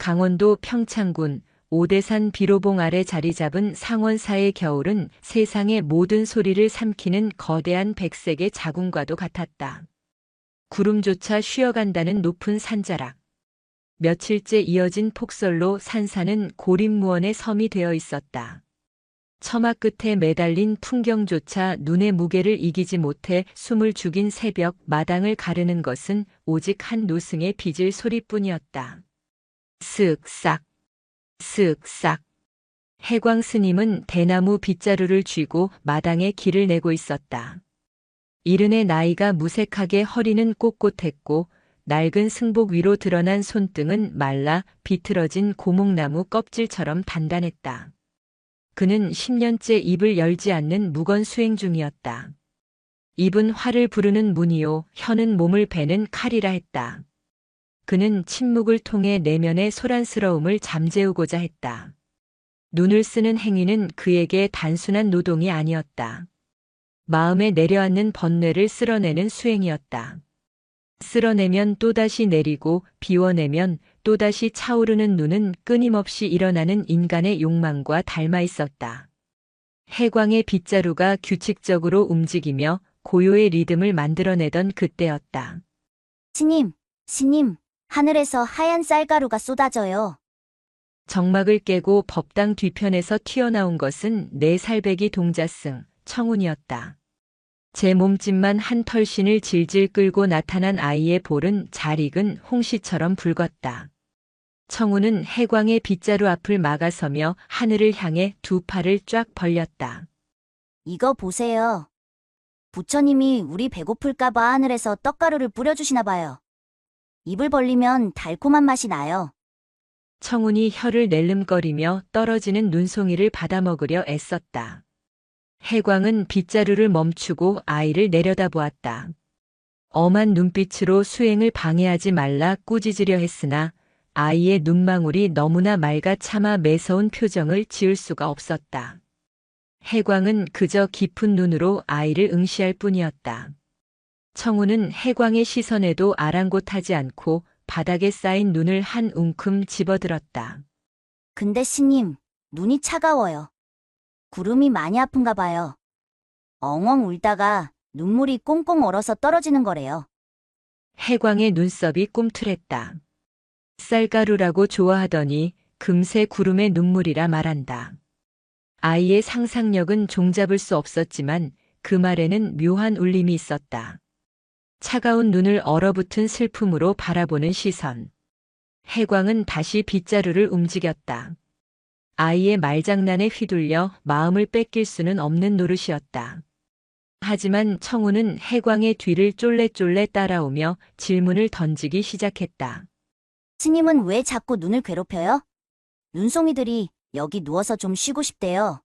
강원도 평창군 오대산 비로봉 아래 자리 잡은 상원사의 겨울은 세상의 모든 소리를 삼키는 거대한 백색의 자궁과도 같았다. 구름조차 쉬어간다는 높은 산자락. 며칠째 이어진 폭설로 산사는 고립무원의 섬이 되어 있었다. 처마 끝에 매달린 풍경조차 눈의 무게를 이기지 못해 숨을 죽인 새벽 마당을 가르는 것은 오직 한 노승의 빚을 소리뿐이었다. 쓱싹, 쓱싹. 해광 스님은 대나무 빗자루를 쥐고 마당에 길을 내고 있었다. 이른의 나이가 무색하게 허리는 꼿꼿했고 낡은 승복 위로 드러난 손등은 말라 비틀어진 고목나무 껍질처럼 단단했다. 그는 10년째 입을 열지 않는 무건 수행 중이었다. 입은 활을 부르는 문이요, 혀는 몸을 베는 칼이라 했다. 그는 침묵을 통해 내면의 소란스러움을 잠재우고자 했다. 눈을 쓰는 행위는 그에게 단순한 노동이 아니었다. 마음에 내려앉는 번뇌를 쓸어내는 수행이었다. 쓸어내면 또다시 내리고 비워내면 또다시 차오르는 눈은 끊임없이 일어나는 인간의 욕망과 닮아 있었다. 해광의 빗자루가 규칙적으로 움직이며 고요의 리듬을 만들어내던 그때였다. 스님, 하늘에서 하얀 쌀가루가 쏟아져요. 정막을 깨고 법당 뒤편에서 튀어나온 것은 4살배기 동자승, 청운이었다. 제 몸집만 한 털신을 질질 끌고 나타난 아이의 볼은 잘 익은 홍시처럼 붉었다. 청운은 해광의 빗자루 앞을 막아서며 하늘을 향해 두 팔을 쫙 벌렸다. 이거 보세요. 부처님이 우리 배고플까봐 하늘에서 떡가루를 뿌려주시나 봐요. 입을 벌리면 달콤한 맛이 나요. 청운이 혀를 낼름거리며 떨어지는 눈송이를 받아먹으려 애썼다. 해광은 빗자루를 멈추고 아이를 내려다보았다. 엄한 눈빛으로 수행을 방해하지 말라 꾸짖으려 했으나 아이의 눈망울이 너무나 맑아 차마 매서운 표정을 지을 수가 없었다. 해광은 그저 깊은 눈으로 아이를 응시할 뿐이었다. 청운은 해광의 시선에도 아랑곳하지 않고 바닥에 쌓인 눈을 한 웅큼 집어들었다. 근데 스님, 눈이 차가워요. 구름이 많이 아픈가 봐요. 엉엉 울다가 눈물이 꽁꽁 얼어서 떨어지는 거래요. 해광의 눈썹이 꿈틀했다. 쌀가루라고 좋아하더니 금세 구름의 눈물이라 말한다. 아이의 상상력은 종잡을 수 없었지만 그 말에는 묘한 울림이 있었다. 차가운 눈을 얼어붙은 슬픔으로 바라보는 시선. 해광은 다시 빗자루를 움직였다. 아이의 말장난에 휘둘려 마음을 뺏길 수는 없는 노릇이었다. 하지만 청우는 해광의 뒤를 쫄래쫄래 따라오며 질문을 던지기 시작했다. 스님은 왜 자꾸 눈을 괴롭혀요? 눈송이들이 여기 누워서 좀 쉬고 싶대요.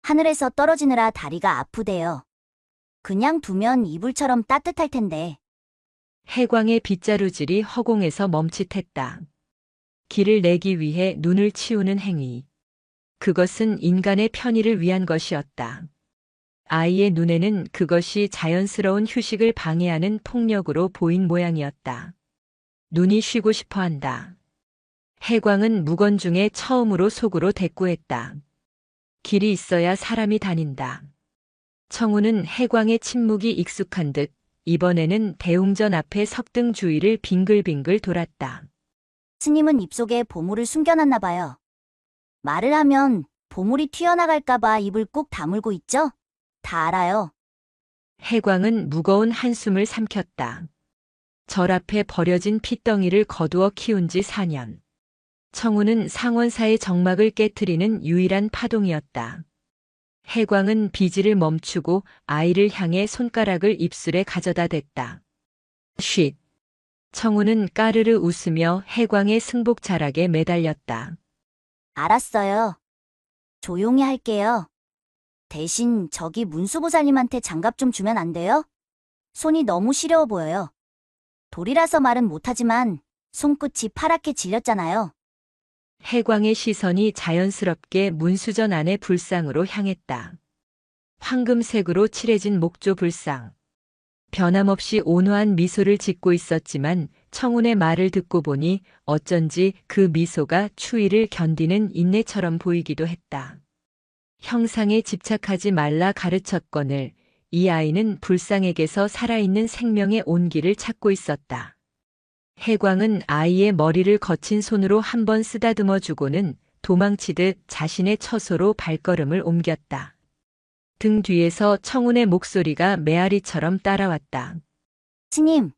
하늘에서 떨어지느라 다리가 아프대요. 그냥 두면 이불처럼 따뜻할 텐데. 해광의 빗자루질이 허공에서 멈칫했다. 길을 내기 위해 눈을 치우는 행위. 그것은 인간의 편의를 위한 것이었다. 아이의 눈에는 그것이 자연스러운 휴식을 방해하는 폭력으로 보인 모양이었다. 눈이 쉬고 싶어 한다. 해광은 묵언 중에 처음으로 속으로 대꾸했다. 길이 있어야 사람이 다닌다. 청우는 해광의 침묵이 익숙한 듯 이번에는 대웅전 앞에 석등 주위를 빙글빙글 돌았다. 스님은 입속에 보물을 숨겨놨나 봐요. 말을 하면 보물이 튀어나갈까봐 입을 꾹 다물고 있죠? 다 알아요. 해광은 무거운 한숨을 삼켰다. 절 앞에 버려진 핏덩이를 거두어 키운 지 4년. 청우는 상원사의 정막을 깨트리는 유일한 파동이었다. 해광은 비지를 멈추고 아이를 향해 손가락을 입술에 가져다 댔다. 쉿. 청우는 까르르 웃으며 해광의 승복 자락에 매달렸다. 알았어요. 조용히 할게요. 대신 저기 문수보살님한테 장갑 좀 주면 안 돼요? 손이 너무 시려워 보여요. 돌이라서 말은 못하지만 손끝이 파랗게 질렸잖아요. 해광의 시선이 자연스럽게 문수전 안의 불상으로 향했다. 황금색으로 칠해진 목조 불상. 변함없이 온화한 미소를 짓고 있었지만 청운의 말을 듣고 보니 어쩐지 그 미소가 추위를 견디는 인내처럼 보이기도 했다. 형상에 집착하지 말라 가르쳤거늘 이 아이는 불상에게서 살아있는 생명의 온기를 찾고 있었다. 해광은 아이의 머리를 거친 손으로 한번 쓰다듬어 주고는 도망치듯 자신의 처소로 발걸음을 옮겼다. 등 뒤에서 청운의 목소리가 메아리처럼 따라왔다. 스님,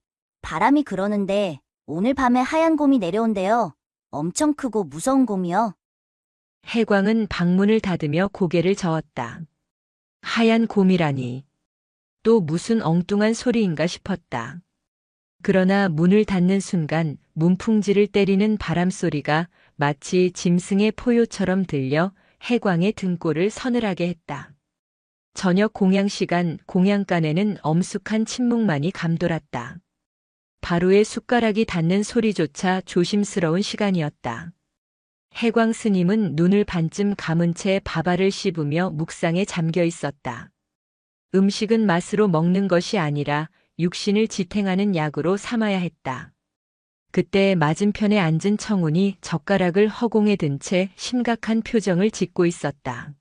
바람이 그러는데 오늘 밤에 하얀 곰이 내려온대요. 엄청 크고 무서운 곰이요. 해광은 방문을 닫으며 고개를 저었다. 하얀 곰이라니. 또 무슨 엉뚱한 소리인가 싶었다. 그러나 문을 닫는 순간 문풍지를 때리는 바람소리가 마치 짐승의 포효처럼 들려 해광의 등골을 서늘하게 했다. 저녁 공양 시간 공양간에는 엄숙한 침묵만이 감돌았다. 바로의 숟가락이 닿는 소리조차 조심스러운 시간이었다. 해광 스님은 눈을 반쯤 감은 채 밥알을 씹으며 묵상에 잠겨 있었다. 음식은 맛으로 먹는 것이 아니라 육신을 지탱하는 약으로 삼아야 했다. 그때 맞은편에 앉은 청운이 젓가락을 허공에 든 채 심각한 표정을 짓고 있었다.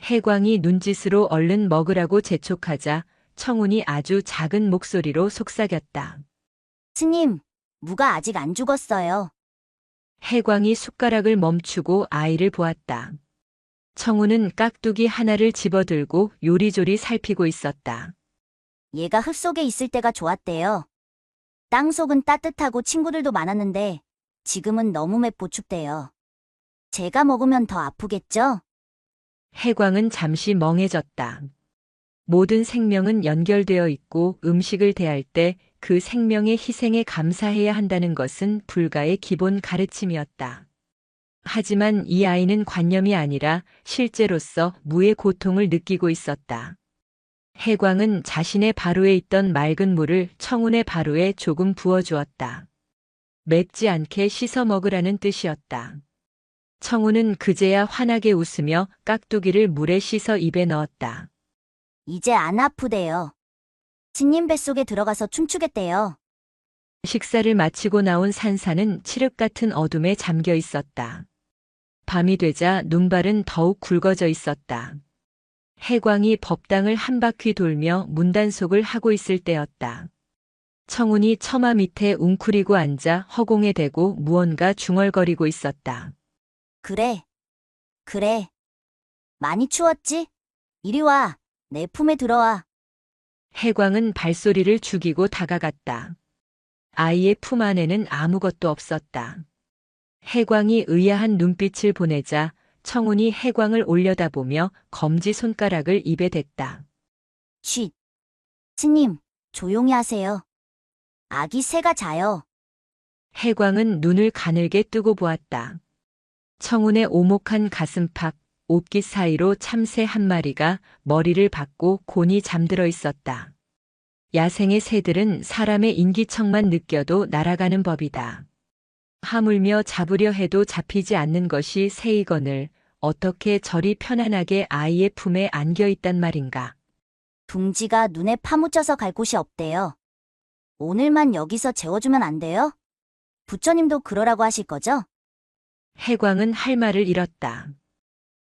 해광이 눈짓으로 얼른 먹으라고 재촉하자 청운이 아주 작은 목소리로 속삭였다. 스님, 무가 아직 안 죽었어요. 해광이 숟가락을 멈추고 아이를 보았다. 청운은 깍두기 하나를 집어들고 요리조리 살피고 있었다. 얘가 흙 속에 있을 때가 좋았대요. 땅속은 따뜻하고 친구들도 많았는데 지금은 너무 맵고 춥대요. 제가 먹으면 더 아프겠죠? 해광은 잠시 멍해졌다. 모든 생명은 연결되어 있고 음식을 대할 때 그 생명의 희생에 감사해야 한다는 것은 불가의 기본 가르침이었다. 하지만 이 아이는 관념이 아니라 실제로서 무의 고통을 느끼고 있었다. 해광은 자신의 바로에 있던 맑은 물을 청운의 바로에 조금 부어주었다. 맵지 않게 씻어 먹으라는 뜻이었다. 청운은 그제야 환하게 웃으며 깍두기를 물에 씻어 입에 넣었다. 이제 안 아프대요. 스님 뱃속에 들어가서 춤추겠대요. 식사를 마치고 나온 산사는 칠흑 같은 어둠에 잠겨 있었다. 밤이 되자 눈발은 더욱 굵어져 있었다. 해광이 법당을 한 바퀴 돌며 문단속을 하고 있을 때였다. 청운이 처마 밑에 웅크리고 앉아 허공에 대고 무언가 중얼거리고 있었다. 그래. 많이 추웠지? 이리 와. 내 품에 들어와. 해광은 발소리를 죽이고 다가갔다. 아이의 품 안에는 아무것도 없었다. 해광이 의아한 눈빛을 보내자 청운이 해광을 올려다보며 검지 손가락을 입에 댔다. 쉿. 스님, 조용히 하세요. 아기 새가 자요. 해광은 눈을 가늘게 뜨고 보았다. 청운의 오목한 가슴팍, 옷깃 사이로 참새 한 마리가 머리를 박고 곤히 잠들어 있었다. 야생의 새들은 사람의 인기척만 느껴도 날아가는 법이다. 하물며 잡으려 해도 잡히지 않는 것이 새이거늘 어떻게 저리 편안하게 아이의 품에 안겨 있단 말인가. 둥지가 눈에 파묻혀서 갈 곳이 없대요. 오늘만 여기서 재워주면 안 돼요? 부처님도 그러라고 하실 거죠? 해광은 할 말을 잃었다.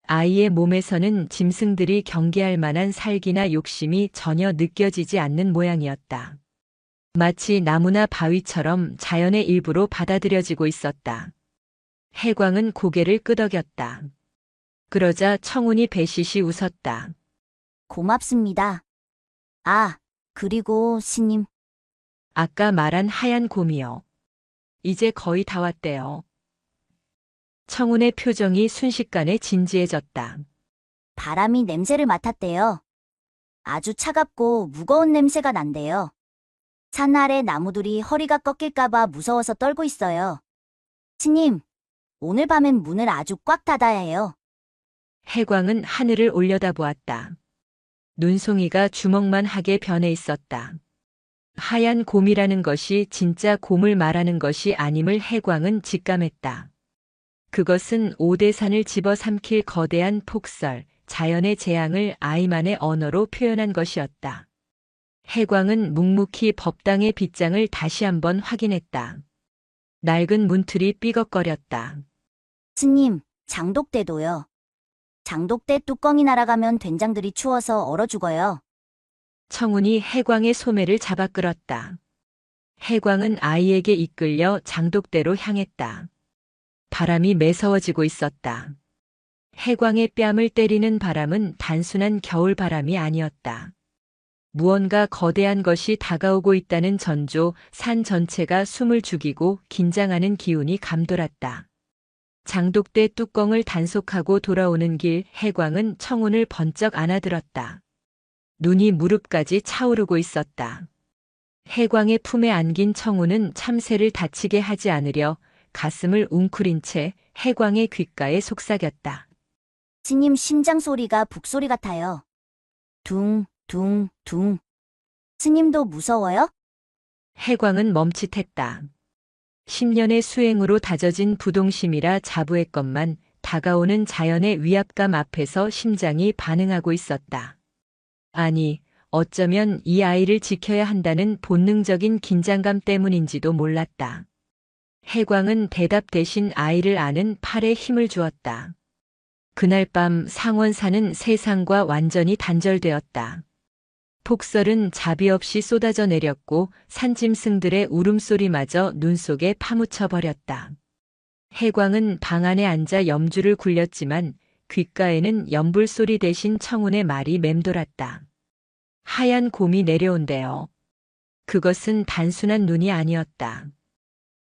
아이의 몸에서는 짐승들이 경계할 만한 살기나 욕심이 전혀 느껴지지 않는 모양이었다. 마치 나무나 바위처럼 자연의 일부로 받아들여지고 있었다. 해광은 고개를 끄덕였다. 그러자 청운이 배시시 웃었다. 고맙습니다. 아, 그리고 스님. 아까 말한 하얀 곰이요. 이제 거의 다 왔대요. 청운의 표정이 순식간에 진지해졌다. 바람이 냄새를 맡았대요. 아주 차갑고 무거운 냄새가 난대요. 산 아래 나무들이 허리가 꺾일까봐 무서워서 떨고 있어요. 스님, 오늘 밤엔 문을 아주 꽉 닫아야 해요. 해광은 하늘을 올려다보았다. 눈송이가 주먹만하게 변해 있었다. 하얀 곰이라는 것이 진짜 곰을 말하는 것이 아님을 해광은 직감했다. 그것은 오대산을 집어삼킬 거대한 폭설, 자연의 재앙을 아이만의 언어로 표현한 것이었다. 해광은 묵묵히 법당의 빗장을 다시 한번 확인했다. 낡은 문틀이 삐걱거렸다. 스님, 장독대도요. 장독대 뚜껑이 날아가면 된장들이 추워서 얼어 죽어요. 청운이 해광의 소매를 잡아 끌었다. 해광은 아이에게 이끌려 장독대로 향했다. 바람이 매서워지고 있었다. 해광의 뺨을 때리는 바람은 단순한 겨울 바람이 아니었다. 무언가 거대한 것이 다가오고 있다는 전조, 산 전체가 숨을 죽이고 긴장하는 기운이 감돌았다. 장독대 뚜껑을 단속하고 돌아오는 길, 해광은 청운을 번쩍 안아들었다. 눈이 무릎까지 차오르고 있었다. 해광의 품에 안긴 청운은 참새를 다치게 하지 않으려 가슴을 웅크린 채 해광의 귓가에 속삭였다. 스님 심장 소리가 북소리 같아요. 둥, 둥, 둥. 스님도 무서워요? 해광은 멈칫했다. 10년의 수행으로 다져진 부동심이라 자부했건만 다가오는 자연의 위압감 앞에서 심장이 반응하고 있었다. 아니, 어쩌면 이 아이를 지켜야 한다는 본능적인 긴장감 때문인지도 몰랐다. 해광은 대답 대신 아이를 안은 팔에 힘을 주었다. 그날 밤 상원사는 세상과 완전히 단절되었다. 폭설은 자비 없이 쏟아져 내렸고 산짐승들의 울음소리마저 눈 속에 파묻혀 버렸다. 해광은 방 안에 앉아 염주를 굴렸지만 귓가에는 연불소리 대신 청운의 말이 맴돌았다. 하얀 곰이 내려온대요. 그것은 단순한 눈이 아니었다.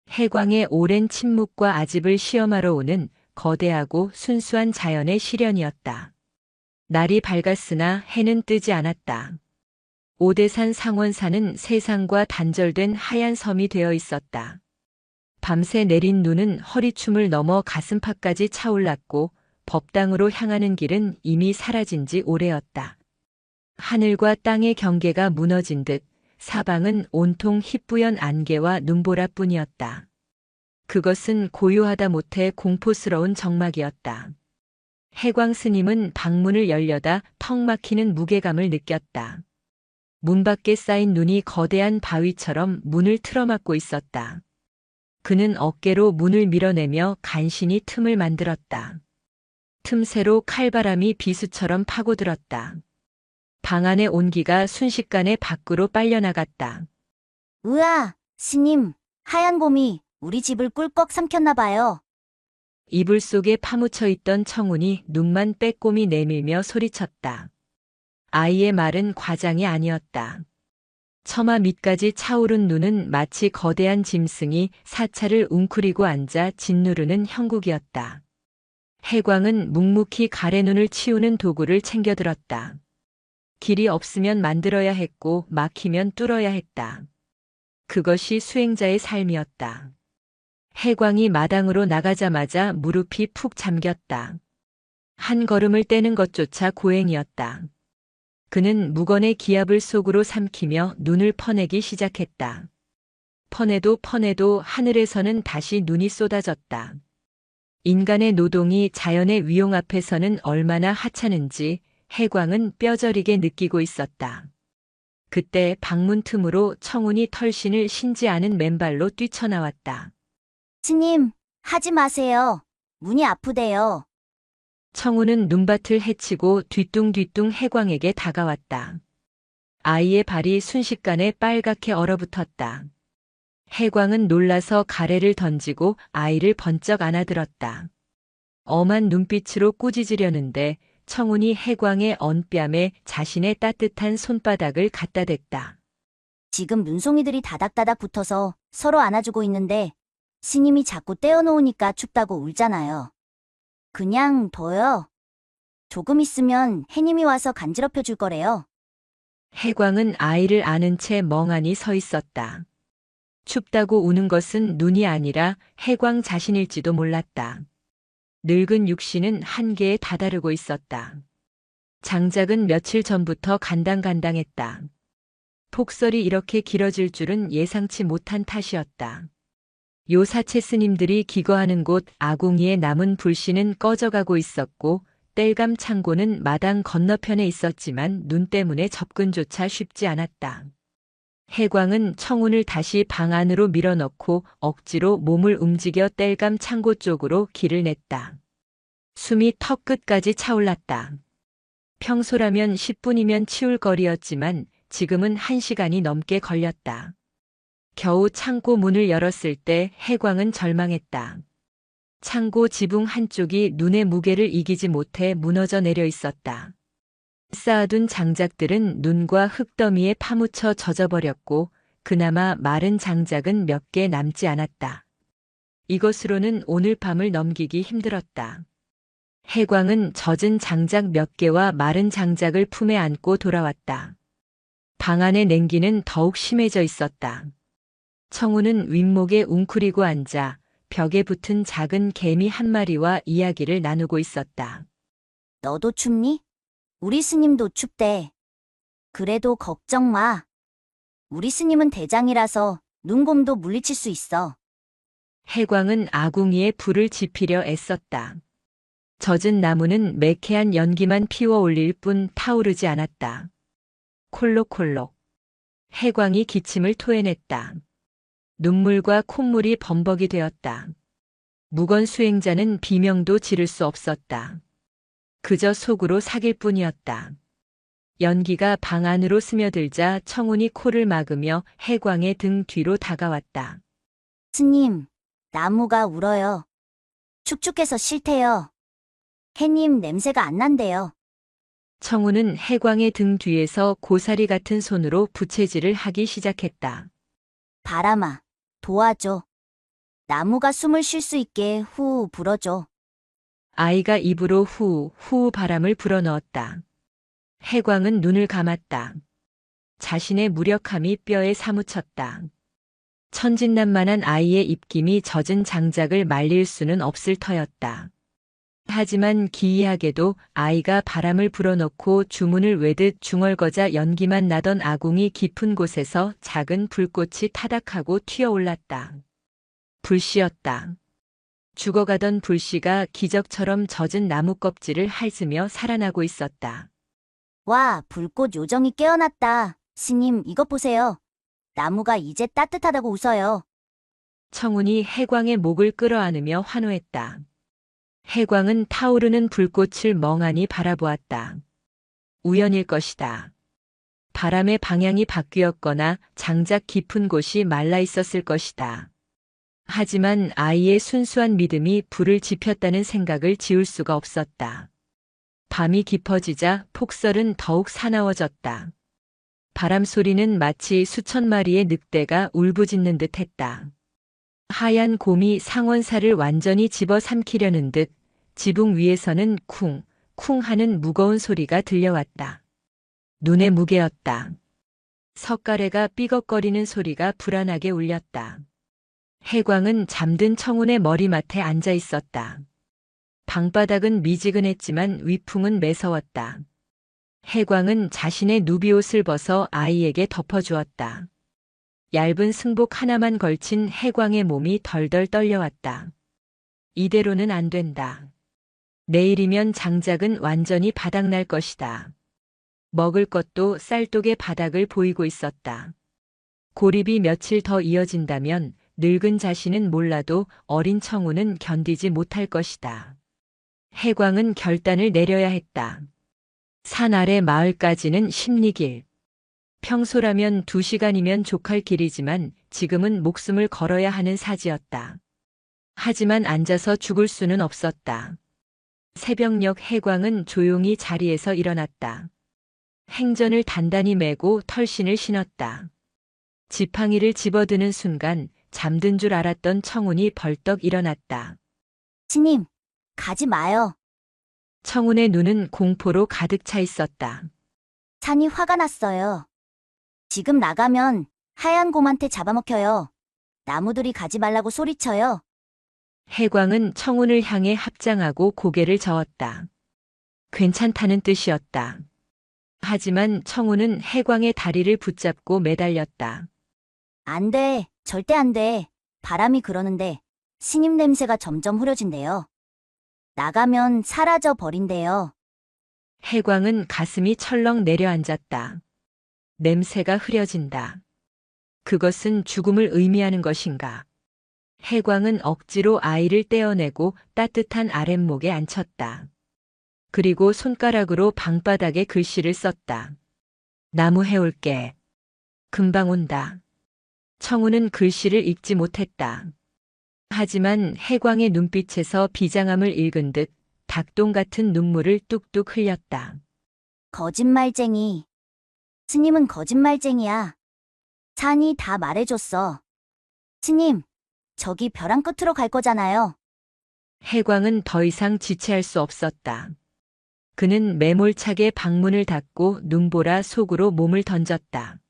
해광의 오랜 침묵과 아집을 시험하러 오는 거대하고 순수한 자연의 시련이었다. 날이 밝았으나 해는 뜨지 않았다. 오대산 상원사는 세상과 단절된 하얀 섬이 되어 있었다. 밤새 내린 눈은 허리춤을 넘어 가슴팍까지 차올랐고 법당으로 향하는 길은 이미 사라진 지 오래였다. 하늘과 땅의 경계가 무너진 듯 사방은 온통 희뿌연 안개와 눈보라뿐이었다. 그것은 고요하다 못해 공포스러운 정막이었다. 해광 스님은 방문을 열려다 턱 막히는 무게감을 느꼈다. 문 밖에 쌓인 눈이 거대한 바위처럼 문을 틀어막고 있었다. 그는 어깨로 문을 밀어내며 간신히 틈을 만들었다. 틈새로 칼바람이 비수처럼 파고들었다. 방 안의 온기가 순식간에 밖으로 빨려나갔다. 으아, 스님, 하얀 곰이 우리 집을 꿀꺽 삼켰나 봐요. 이불 속에 파묻혀 있던 청운이 눈만 빼꼼히 내밀며 소리쳤다. 아이의 말은 과장이 아니었다. 처마 밑까지 차오른 눈은 마치 거대한 짐승이 사찰을 웅크리고 앉아 짓누르는 형국이었다. 해광은 묵묵히 가래눈을 치우는 도구를 챙겨들었다. 길이 없으면 만들어야 했고 막히면 뚫어야 했다. 그것이 수행자의 삶이었다. 해광이 마당으로 나가자마자 무릎이 푹 잠겼다. 한 걸음을 떼는 것조차 고행이었다. 그는 무건의 기압을 속으로 삼키며 눈을 퍼내기 시작했다. 퍼내도 하늘에서는 다시 눈이 쏟아졌다. 인간의 노동이 자연의 위용 앞에서는 얼마나 하찮은지 해광은 뼈저리게 느끼고 있었다. 그때 방문 틈으로 청운이 털신을 신지 않은 맨발로 뛰쳐나왔다. 스님, 하지 마세요. 문이 아프대요. 청운은 눈밭을 헤치고 뒤뚱뒤뚱 해광에게 다가왔다. 아이의 발이 순식간에 빨갛게 얼어붙었다. 해광은 놀라서 가래를 던지고 아이를 번쩍 안아들었다. 엄한 눈빛으로 꾸짖으려는데 청운이 해광의 언뺨에 자신의 따뜻한 손바닥을 갖다 댔다. 지금 눈송이들이 다닥다닥 붙어서 서로 안아주고 있는데 스님이 자꾸 떼어놓으니까 춥다고 울잖아요. 그냥 둬요. 조금 있으면 해님이 와서 간지럽혀 줄 거래요. 해광은 아이를 안은 채 멍하니 서 있었다. 춥다고 우는 것은 눈이 아니라 해광 자신일지도 몰랐다. 늙은 육신은 한계에 다다르고 있었다. 장작은 며칠 전부터 간당간당했다. 폭설이 이렇게 길어질 줄은 예상치 못한 탓이었다. 요사체 스님들이 기거하는 곳 아궁이에 남은 불씨는 꺼져가고 있었고 땔감 창고는 마당 건너편에 있었지만 눈 때문에 접근조차 쉽지 않았다. 해광은 청운을 다시 방 안으로 밀어넣고 억지로 몸을 움직여 땔감 창고 쪽으로 길을 냈다. 숨이 턱 끝까지 차올랐다. 평소라면 10분이면 치울 거리였지만 지금은 1시간이 넘게 걸렸다. 겨우 창고 문을 열었을 때 해광은 절망했다. 창고 지붕 한쪽이 눈의 무게를 이기지 못해 무너져 내려 있었다. 쌓아둔 장작들은 눈과 흙더미에 파묻혀 젖어버렸고 그나마 마른 장작은 몇 개 남지 않았다. 이것으로는 오늘 밤을 넘기기 힘들었다. 해광은 젖은 장작 몇 개와 마른 장작을 품에 안고 돌아왔다. 방 안의 냉기는 더욱 심해져 있었다. 청우는 윗목에 웅크리고 앉아 벽에 붙은 작은 개미 한 마리와 이야기를 나누고 있었다. 너도 춥니? 우리 스님도 춥대. 그래도 걱정 마. 우리 스님은 대장이라서 눈곰도 물리칠 수 있어. 해광은 아궁이에 불을 지피려 애썼다. 젖은 나무는 매캐한 연기만 피워 올릴 뿐 타오르지 않았다. 콜록콜록. 해광이 기침을 토해냈다. 눈물과 콧물이 범벅이 되었다. 무건 수행자는 비명도 지를 수 없었다. 그저 속으로 사길 뿐이었다. 연기가 방 안으로 스며들자 청운이 코를 막으며 해광의 등 뒤로 다가왔다. 스님, 나무가 울어요. 축축해서 싫대요. 해님 냄새가 안 난대요. 청운은 해광의 등 뒤에서 고사리 같은 손으로 부채질을 하기 시작했다. 바람아, 도와줘. 나무가 숨을 쉴 수 있게 후 불어줘. 아이가 입으로 후 바람을 불어넣었다. 해광은 눈을 감았다. 자신의 무력함이 뼈에 사무쳤다. 천진난만한 아이의 입김이 젖은 장작을 말릴 수는 없을 터였다. 하지만 기이하게도 아이가 바람을 불어넣고 주문을 외듯 중얼거자 연기만 나던 아궁이 깊은 곳에서 작은 불꽃이 타닥하고 튀어올랐다. 불씨였다. 죽어가던 불씨가 기적처럼 젖은 나무 껍질을 핥으며 살아나고 있었다. 와, 불꽃 요정이 깨어났다. 스님, 이것 보세요. 나무가 이제 따뜻하다고 웃어요. 청운이 해광의 목을 끌어안으며 환호했다. 해광은 타오르는 불꽃을 멍하니 바라보았다. 우연일 것이다. 바람의 방향이 바뀌었거나 장작 깊은 곳이 말라 있었을 것이다. 하지만 아이의 순수한 믿음이 불을 지폈다는 생각을 지울 수가 없었다. 밤이 깊어지자 폭설은 더욱 사나워졌다. 바람 소리는 마치 수천 마리의 늑대가 울부짖는 듯 했다. 하얀 곰이 상원사를 완전히 집어삼키려는 듯 지붕 위에서는 쿵, 쿵 하는 무거운 소리가 들려왔다. 눈의 무게였다. 석가래가 삐걱거리는 소리가 불안하게 울렸다. 해광은 잠든 청운의 머리맡에 앉아 있었다. 방바닥은 미지근했지만 위풍은 매서웠다. 해광은 자신의 누비옷을 벗어 아이에게 덮어주었다. 얇은 승복 하나만 걸친 해광의 몸이 덜덜 떨려왔다. 이대로는 안 된다. 내일이면 장작은 완전히 바닥날 것이다. 먹을 것도 쌀독의 바닥을 보이고 있었다. 고립이 며칠 더 이어진다면 늙은 자신은 몰라도 어린 청운은 견디지 못할 것이다. 해광은 결단을 내려야 했다. 산 아래 마을까지는 10리길. 평소라면 2시간이면 족할 길이지만 지금은 목숨을 걸어야 하는 사지였다. 하지만 앉아서 죽을 수는 없었다. 새벽녘 해광은 조용히 자리에서 일어났다. 행전을 단단히 메고 털신을 신었다. 지팡이를 집어드는 순간 잠든 줄 알았던 청운이 벌떡 일어났다. 스님, 가지 마요. 청운의 눈은 공포로 가득 차 있었다. 산이 화가 났어요. 지금 나가면 하얀 곰한테 잡아먹혀요. 나무들이 가지 말라고 소리쳐요. 해광은 청운을 향해 합장하고 고개를 저었다. 괜찮다는 뜻이었다. 하지만 청운은 해광의 다리를 붙잡고 매달렸다. 안 돼, 절대 안 돼. 바람이 그러는데 스님 냄새가 점점 흐려진대요. 나가면 사라져 버린대요. 해광은 가슴이 철렁 내려앉았다. 냄새가 흐려진다. 그것은 죽음을 의미하는 것인가? 해광은 억지로 아이를 떼어내고 따뜻한 아랫목에 앉혔다. 그리고 손가락으로 방바닥에 글씨를 썼다. 나무 해올게. 금방 온다. 청우는 글씨를 읽지 못했다. 하지만 해광의 눈빛에서 비장함을 읽은 듯 닭똥 같은 눈물을 뚝뚝 흘렸다. 거짓말쟁이. 스님은 거짓말쟁이야. 산이 다 말해줬어. 스님, 저기 벼랑 끝으로 갈 거잖아요. 해광은 더 이상 지체할 수 없었다. 그는 매몰차게 방문을 닫고 눈보라 속으로 몸을 던졌다.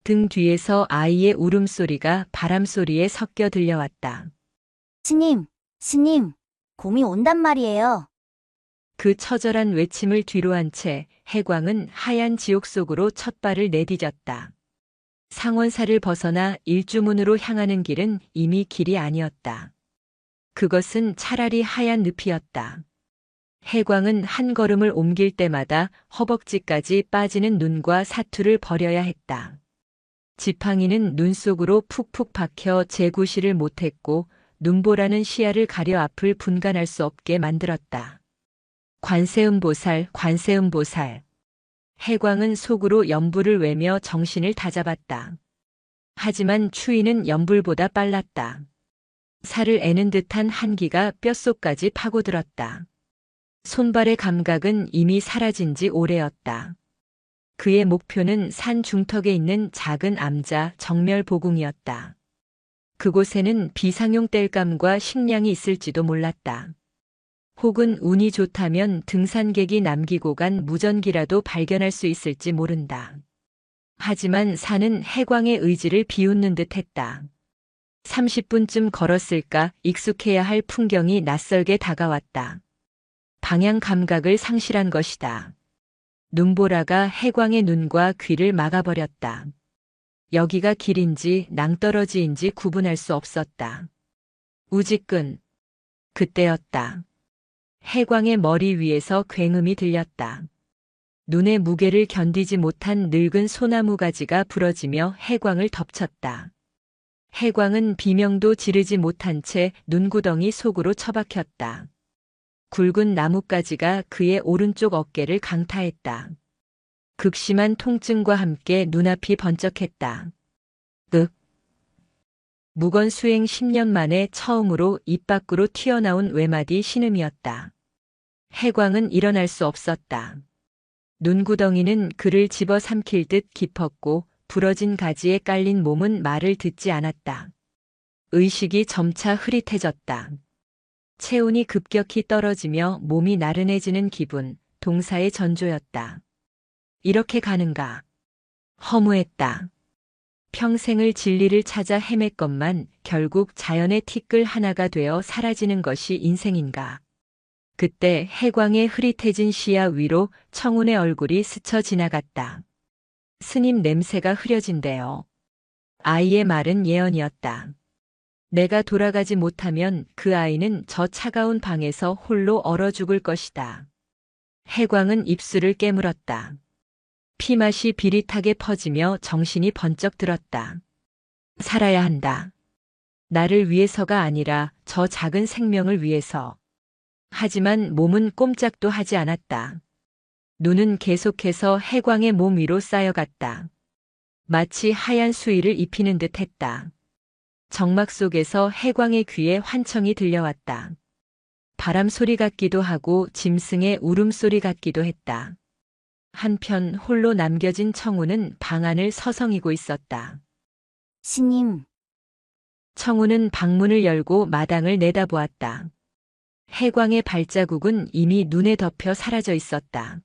등 뒤에서 아이의 울음소리가 바람소리에 섞여 들려왔다. 스님, 곰이 온단 말이에요. 그 처절한 외침을 뒤로 한 채 해광은 하얀 지옥 속으로 첫 발을 내디뎠다. 상원사를 벗어나 일주문으로 향하는 길은 이미 길이 아니었다. 그것은 차라리 하얀 늪이었다. 해광은 한 걸음을 옮길 때마다 허벅지까지 빠지는 눈과 사투를 버려야 했다. 지팡이는 눈 속으로 푹푹 박혀 재구시를 못했고 눈보라는 시야를 가려 앞을 분간할 수 없게 만들었다. 관세음보살, 관세음보살. 해광은 속으로 연불을 외며 정신을 다잡았다. 하지만 추위는 연불보다 빨랐다. 살을 애는 듯한 한기가 뼛속까지 파고들었다. 손발의 감각은 이미 사라진 지 오래였다. 그의 목표는 산 중턱에 있는 작은 암자 정멸보궁이었다. 그곳에는 비상용 땔감과 식량이 있을지도 몰랐다. 혹은 운이 좋다면 등산객이 남기고 간 무전기라도 발견할 수 있을지 모른다. 하지만 산은 해광의 의지를 비웃는 듯했다. 30분쯤 걸었을까 익숙해야 할 풍경이 낯설게 다가왔다. 방향 감각을 상실한 것이다. 눈보라가 해광의 눈과 귀를 막아버렸다. 여기가 길인지 낭떠러지인지 구분할 수 없었다. 우지끈. 그때였다. 해광의 머리 위에서 굉음이 들렸다. 눈의 무게를 견디지 못한 늙은 소나무 가지가 부러지며 해광을 덮쳤다. 해광은 비명도 지르지 못한 채 눈구덩이 속으로 처박혔다. 굵은 나뭇가지가 그의 오른쪽 어깨를 강타했다. 극심한 통증과 함께 눈앞이 번쩍했다. 무건 수행 10년 만에 처음으로 입 밖으로 튀어나온 외마디 신음이었다. 해광은 일어날 수 없었다. 눈구덩이는 그를 집어삼킬 듯 깊었고 부러진 가지에 깔린 몸은 말을 듣지 않았다. 의식이 점차 흐릿해졌다. 체온이 급격히 떨어지며 몸이 나른해지는 기분, 동사의 전조였다. 이렇게 가는가? 허무했다. 평생을 진리를 찾아 헤맸건만 결국 자연의 티끌 하나가 되어 사라지는 것이 인생인가? 그때 해광의 흐릿해진 시야 위로 청운의 얼굴이 스쳐 지나갔다. 스님 냄새가 흐려진대요. 아이의 말은 예언이었다. 내가 돌아가지 못하면 그 아이는 저 차가운 방에서 홀로 얼어 죽을 것이다. 해광은 입술을 깨물었다. 피맛이 비릿하게 퍼지며 정신이 번쩍 들었다. 살아야 한다. 나를 위해서가 아니라 저 작은 생명을 위해서. 하지만 몸은 꼼짝도 하지 않았다. 눈은 계속해서 해광의 몸 위로 쌓여갔다. 마치 하얀 수의를 입히는 듯 했다. 정막 속에서 해광의 귀에 환청이 들려왔다. 바람 소리 같기도 하고 짐승의 울음소리 같기도 했다. 한편 홀로 남겨진 청우는 방 안을 서성이고 있었다. 스님, 청우는 방문을 열고 마당을 내다보았다. 해광의 발자국은 이미 눈에 덮여 사라져 있었다.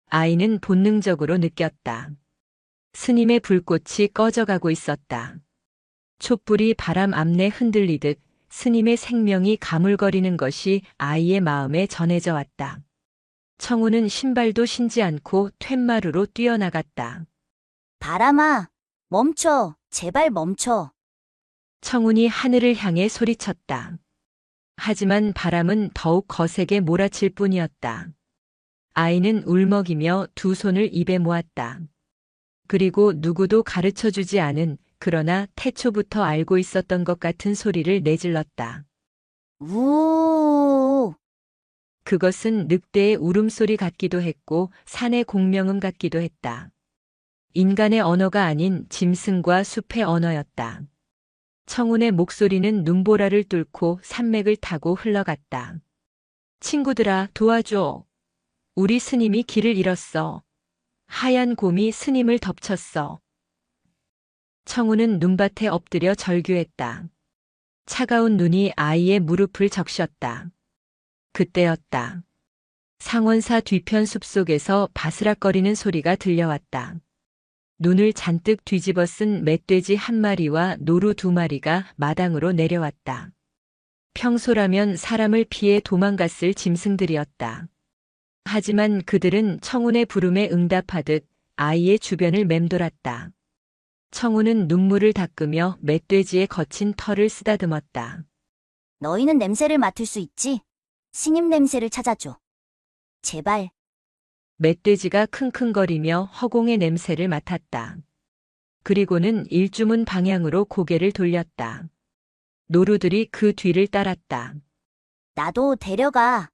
아이는 본능적으로 느꼈다. 스님의 불꽃이 꺼져가고 있었다. 촛불이 바람 앞내 흔들리듯 스님의 생명이 가물거리는 것이 아이의 마음에 전해져 왔다. 청우는 신발도 신지 않고 툇마루로 뛰어나갔다. 바람아, 멈춰, 제발 멈춰. 청운이 하늘을 향해 소리쳤다. 하지만 바람은 더욱 거세게 몰아칠 뿐이었다. 아이는 울먹이며 두 손을 입에 모았다. 그리고 누구도 가르쳐주지 않은 그러나 태초부터 알고 있었던 것 같은 소리를 내질렀다. 우. 그것은 늑대의 울음소리 같기도 했고 산의 공명음 같기도 했다. 인간의 언어가 아닌 짐승과 숲의 언어였다. 청운의 목소리는 눈보라를 뚫고 산맥을 타고 흘러갔다. 친구들아, 도와줘. 우리 스님이 길을 잃었어. 하얀 곰이 스님을 덮쳤어. 청운은 눈밭에 엎드려 절규했다. 차가운 눈이 아이의 무릎을 적셨다. 그때였다. 상원사 뒤편 숲속에서 바스락거리는 소리가 들려왔다. 눈을 잔뜩 뒤집어 쓴 멧돼지 한 마리와 노루 두 마리가 마당으로 내려왔다. 평소라면 사람을 피해 도망갔을 짐승들이었다. 하지만 그들은 청운의 부름에 응답하듯 아이의 주변을 맴돌았다. 청운은 눈물을 닦으며 멧돼지의 거친 털을 쓰다듬었다. 너희는 냄새를 맡을 수 있지? 스님 냄새를 찾아줘. 제발. 멧돼지가 킁킁거리며 허공의 냄새를 맡았다. 그리고는 일주문 방향으로 고개를 돌렸다. 노루들이 그 뒤를 따랐다. 나도 데려가.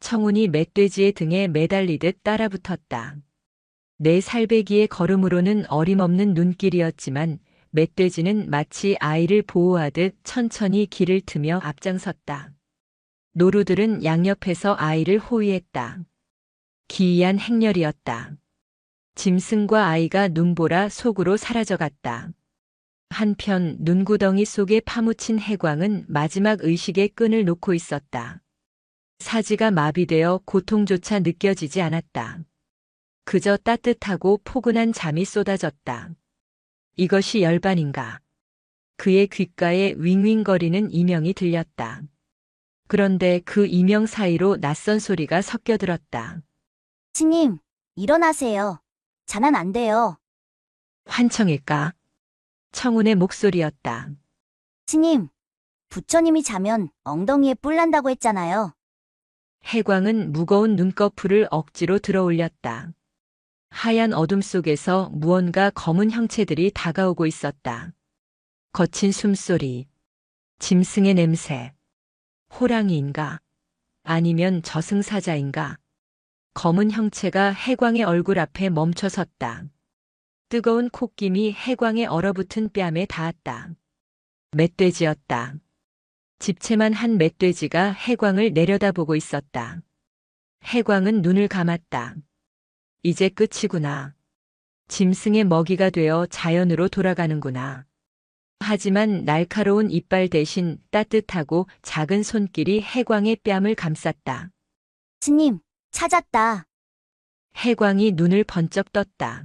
청운이 멧돼지의 등에 매달리듯 따라붙었다. 내 살배기의 걸음으로는 어림없는 눈길이었지만 멧돼지는 마치 아이를 보호하듯 천천히 길을 트며 앞장섰다. 노루들은 양옆에서 아이를 호위했다. 기이한 행렬이었다. 짐승과 아이가 눈보라 속으로 사라져갔다. 한편 눈구덩이 속에 파묻힌 해광은 마지막 의식의 끈을 놓고 있었다. 사지가 마비되어 고통조차 느껴지지 않았다. 그저 따뜻하고 포근한 잠이 쏟아졌다. 이것이 열반인가? 그의 귓가에 윙윙거리는 이명이 들렸다. 그런데 그 이명 사이로 낯선 소리가 섞여들었다. 스님, 일어나세요. 자면 안 돼요. 환청일까? 청운의 목소리였다. 스님, 부처님이 자면 엉덩이에 뿔 난다고 했잖아요. 해광은 무거운 눈꺼풀을 억지로 들어올렸다. 하얀 어둠 속에서 무언가 검은 형체들이 다가오고 있었다. 거친 숨소리, 짐승의 냄새, 호랑이인가? 아니면 저승사자인가? 검은 형체가 해광의 얼굴 앞에 멈춰섰다. 뜨거운 콧김이 해광의 얼어붙은 뺨에 닿았다. 멧돼지였다. 집채만 한 멧돼지가 해광을 내려다보고 있었다. 해광은 눈을 감았다. 이제 끝이구나. 짐승의 먹이가 되어 자연으로 돌아가는구나. 하지만 날카로운 이빨 대신 따뜻하고 작은 손길이 해광의 뺨을 감쌌다. 스님, 찾았다. 해광이 눈을 번쩍 떴다.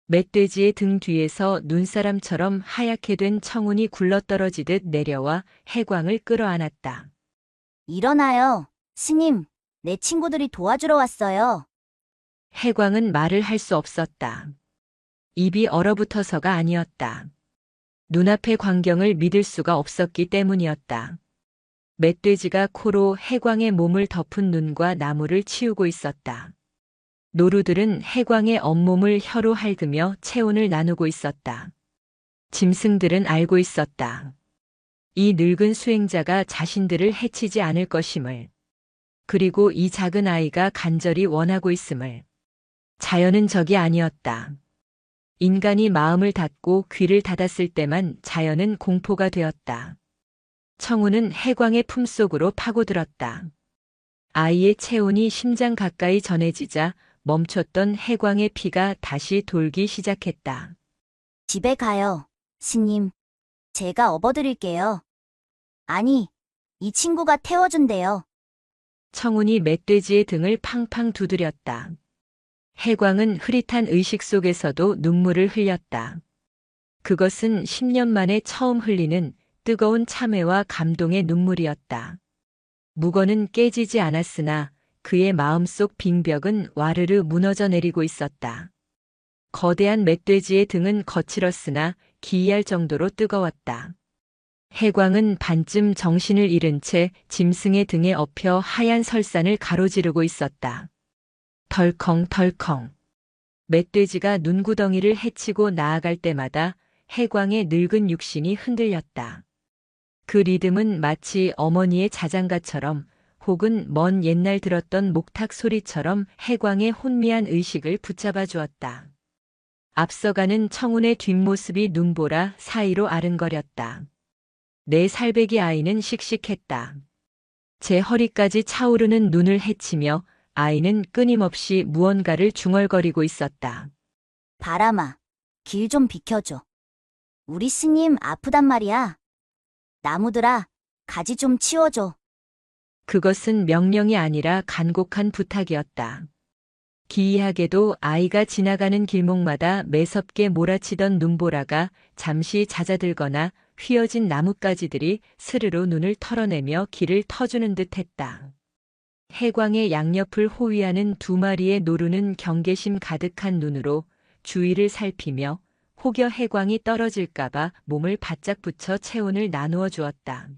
멧돼지의 등 뒤에서 눈사람처럼 하얗게 된 청운이 굴러떨어지듯 내려와 해광을 끌어안았다. 일어나요. 스님, 내 친구들이 도와주러 왔어요. 해광은 말을 할 수 없었다. 입이 얼어붙어서가 아니었다. 눈앞의 광경을 믿을 수가 없었기 때문이었다. 멧돼지가 코로 해광의 몸을 덮은 눈과 나무를 치우고 있었다. 노루들은 해광의 온몸을 혀로 핥으며 체온을 나누고 있었다. 짐승들은 알고 있었다. 이 늙은 수행자가 자신들을 해치지 않을 것임을. 그리고 이 작은 아이가 간절히 원하고 있음을. 자연은 적이 아니었다. 인간이 마음을 닫고 귀를 닫았을 때만 자연은 공포가 되었다. 청운은 해광의 품속으로 파고들었다. 아이의 체온이 심장 가까이 전해지자 멈췄던 해광의 피가 다시 돌기 시작했다. 집에 가요. 스님, 제가 업어드릴게요. 아니, 이 친구가 태워준대요. 청운이 멧돼지의 등을 팡팡 두드렸다. 해광은 흐릿한 의식 속에서도 눈물을 흘렸다. 그것은 10년 만에 처음 흘리는 뜨거운 참회와 감동의 눈물이었다. 묵어는 깨지지 않았으나 그의 마음속 빙벽은 와르르 무너져 내리고 있었다. 거대한 멧돼지의 등은 거칠었으나 기이할 정도로 뜨거웠다. 해광은 반쯤 정신을 잃은 채 짐승의 등에 엎여 하얀 설산을 가로지르고 있었다. 덜컹덜컹. 멧돼지가 눈구덩이를 헤치고 나아갈 때마다 해광의 늙은 육신이 흔들렸다. 그 리듬은 마치 어머니의 자장가처럼 혹은 먼 옛날 들었던 목탁 소리처럼 해광의 혼미한 의식을 붙잡아 주었다. 앞서가는 청운의 뒷모습이 눈보라 사이로 아른거렸다. 내 살배기 아이는 씩씩했다. 제 허리까지 차오르는 눈을 헤치며 아이는 끊임없이 무언가를 중얼거리고 있었다. 바람아, 길 좀 비켜줘. 우리 스님 아프단 말이야. 나무들아, 가지 좀 치워줘. 그것은 명령이 아니라 간곡한 부탁이었다. 기이하게도 아이가 지나가는 길목마다 매섭게 몰아치던 눈보라가 잠시 잦아들거나 휘어진 나뭇가지들이 스르르 눈을 털어내며 길을 터주는 듯 했다. 해광의 양옆을 호위하는 두 마리의 노루는 경계심 가득한 눈으로 주위를 살피며 혹여 해광이 떨어질까봐 몸을 바짝 붙여 체온을 나누어 주었다.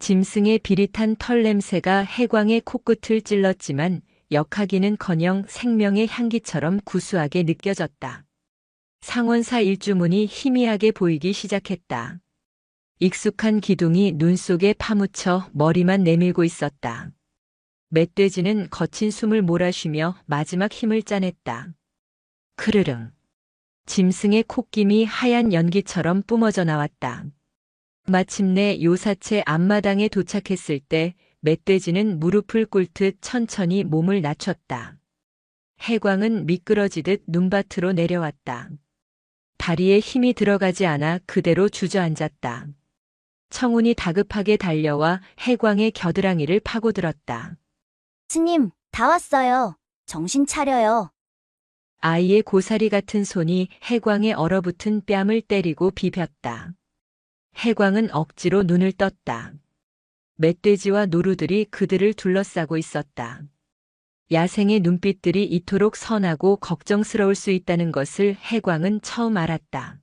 짐승의 비릿한 털 냄새가 해광의 코끝을 찔렀지만 역하기는커녕 생명의 향기처럼 구수하게 느껴졌다. 상원사 일주문이 희미하게 보이기 시작했다. 익숙한 기둥이 눈 속에 파묻혀 머리만 내밀고 있었다. 멧돼지는 거친 숨을 몰아쉬며 마지막 힘을 짜냈다. 크르릉. 짐승의 콧김이 하얀 연기처럼 뿜어져 나왔다. 마침내 요사체 앞마당에 도착했을 때 멧돼지는 무릎을 꿇듯 천천히 몸을 낮췄다. 해광은 미끄러지듯 눈밭으로 내려왔다. 다리에 힘이 들어가지 않아 그대로 주저앉았다. 청운이 다급하게 달려와 해광의 겨드랑이를 파고들었다. 스님, 다 왔어요. 정신 차려요. 아이의 고사리 같은 손이 해광의 얼어붙은 뺨을 때리고 비볐다. 해광은 억지로 눈을 떴다. 멧돼지와 노루들이 그들을 둘러싸고 있었다. 야생의 눈빛들이 이토록 선하고 걱정스러울 수 있다는 것을 해광은 처음 알았다.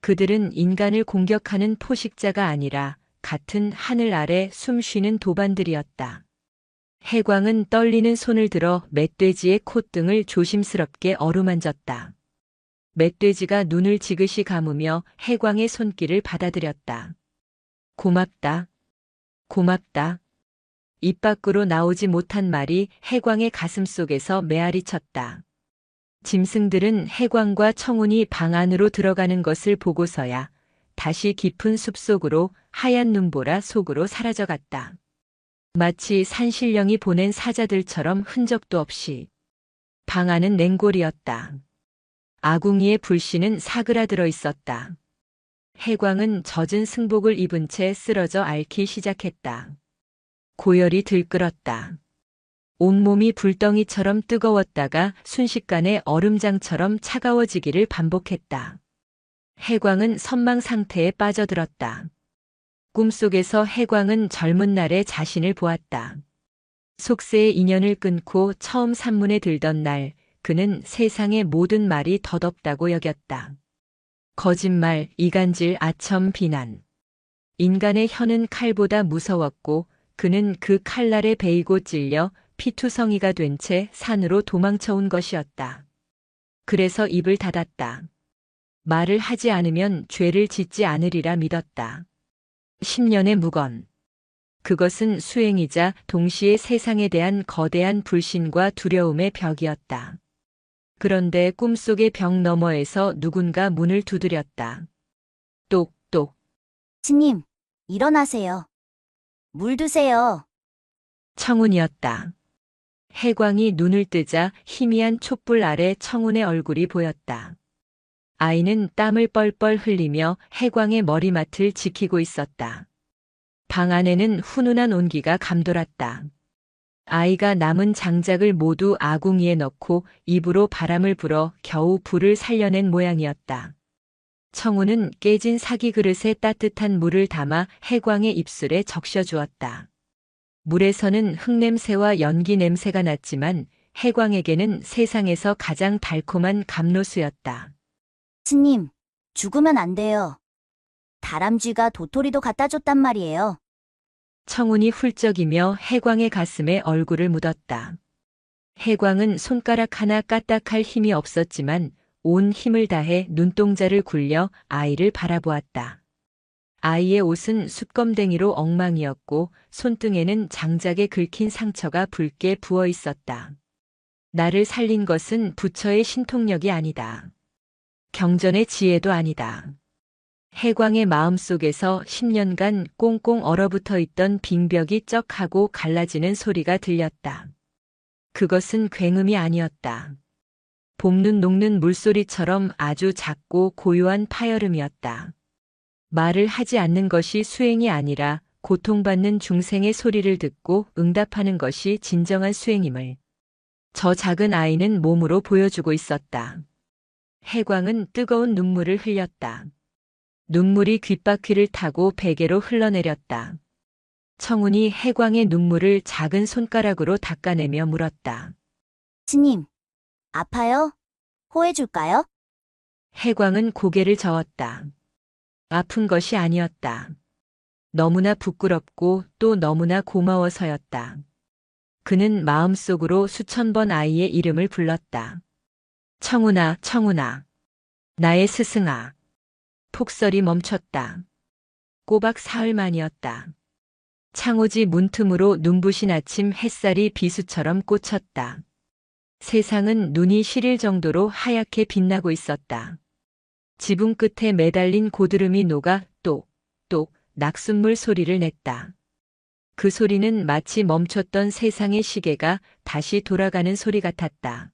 그들은 인간을 공격하는 포식자가 아니라 같은 하늘 아래 숨쉬는 도반들이었다. 해광은 떨리는 손을 들어 멧돼지의 콧등을 조심스럽게 어루만졌다. 멧돼지가 눈을 지그시 감으며 해광의 손길을 받아들였다. 고맙다. 고맙다. 입 밖으로 나오지 못한 말이 해광의 가슴 속에서 메아리 쳤다. 짐승들은 해광과 청운이 방 안으로 들어가는 것을 보고서야 다시 깊은 숲속으로 하얀 눈보라 속으로 사라져갔다. 마치 산신령이 보낸 사자들처럼 흔적도 없이. 방 안은 냉골이었다. 아궁이의 불씨는 사그라들어 있었다. 해광은 젖은 승복을 입은 채 쓰러져 앓기 시작했다. 고열이 들끓었다. 온몸이 불덩이처럼 뜨거웠다가 순식간에 얼음장처럼 차가워지기를 반복했다. 해광은 선망 상태에 빠져들었다. 꿈속에서 해광은 젊은 날의 자신을 보았다. 속세의 인연을 끊고 처음 산문에 들던 날, 그는 세상의 모든 말이 덧없다고 여겼다. 거짓말, 이간질, 아첨, 비난. 인간의 혀는 칼보다 무서웠고 그는 그 칼날에 베이고 찔려 피투성이가 된 채 산으로 도망쳐온 것이었다. 그래서 입을 닫았다. 말을 하지 않으면 죄를 짓지 않으리라 믿었다. 10년의 묵언. 그것은 수행이자 동시에 세상에 대한 거대한 불신과 두려움의 벽이었다. 그런데 꿈속의 벽 너머에서 누군가 문을 두드렸다. 똑똑. 스님, 일어나세요. 물 드세요. 청운이었다. 해광이 눈을 뜨자 희미한 촛불 아래 청운의 얼굴이 보였다. 아이는 땀을 뻘뻘 흘리며 해광의 머리맡을 지키고 있었다. 방 안에는 훈훈한 온기가 감돌았다. 아이가 남은 장작을 모두 아궁이에 넣고 입으로 바람을 불어 겨우 불을 살려낸 모양이었다. 청운은 깨진 사기 그릇에 따뜻한 물을 담아 해광의 입술에 적셔주었다. 물에서는 흙냄새와 연기 냄새가 났지만 해광에게는 세상에서 가장 달콤한 감로수였다. 스님, 죽으면 안 돼요. 다람쥐가 도토리도 갖다 줬단 말이에요. 청운이 훌쩍이며 해광의 가슴에 얼굴을 묻었다. 해광은 손가락 하나 까딱할 힘이 없었지만 온 힘을 다해 눈동자를 굴려 아이를 바라보았다. 아이의 옷은 숯검댕이로 엉망이었고 손등에는 장작에 긁힌 상처가 붉게 부어 있었다. 나를 살린 것은 부처의 신통력이 아니다. 경전의 지혜도 아니다. 해광의 마음속에서 10년간 꽁꽁 얼어붙어 있던 빙벽이 쩍 하고 갈라지는 소리가 들렸다. 그것은 굉음이 아니었다. 봄눈 녹는 물소리처럼 아주 작고 고요한 파열음이었다. 말을 하지 않는 것이 수행이 아니라 고통받는 중생의 소리를 듣고 응답하는 것이 진정한 수행임을 저 작은 아이는 몸으로 보여주고 있었다. 해광은 뜨거운 눈물을 흘렸다. 눈물이 귓바퀴를 타고 베개로 흘러내렸다. 청운이 해광의 눈물을 작은 손가락으로 닦아내며 물었다. 스님, 아파요? 호해줄까요? 해광은 고개를 저었다. 아픈 것이 아니었다. 너무나 부끄럽고 또 너무나 고마워서였다. 그는 마음속으로 수천 번 아이의 이름을 불렀다. 청운아, 청운아. 나의 스승아. 폭설이 멈췄다. 꼬박 사흘 만이었다. 창호지 문틈으로 눈부신 아침 햇살이 비수처럼 꽂혔다. 세상은 눈이 시릴 정도로 하얗게 빛나고 있었다. 지붕 끝에 매달린 고드름이 녹아 똑똑 낙숫물 소리를 냈다. 그 소리는 마치 멈췄던 세상의 시계가 다시 돌아가는 소리 같았다.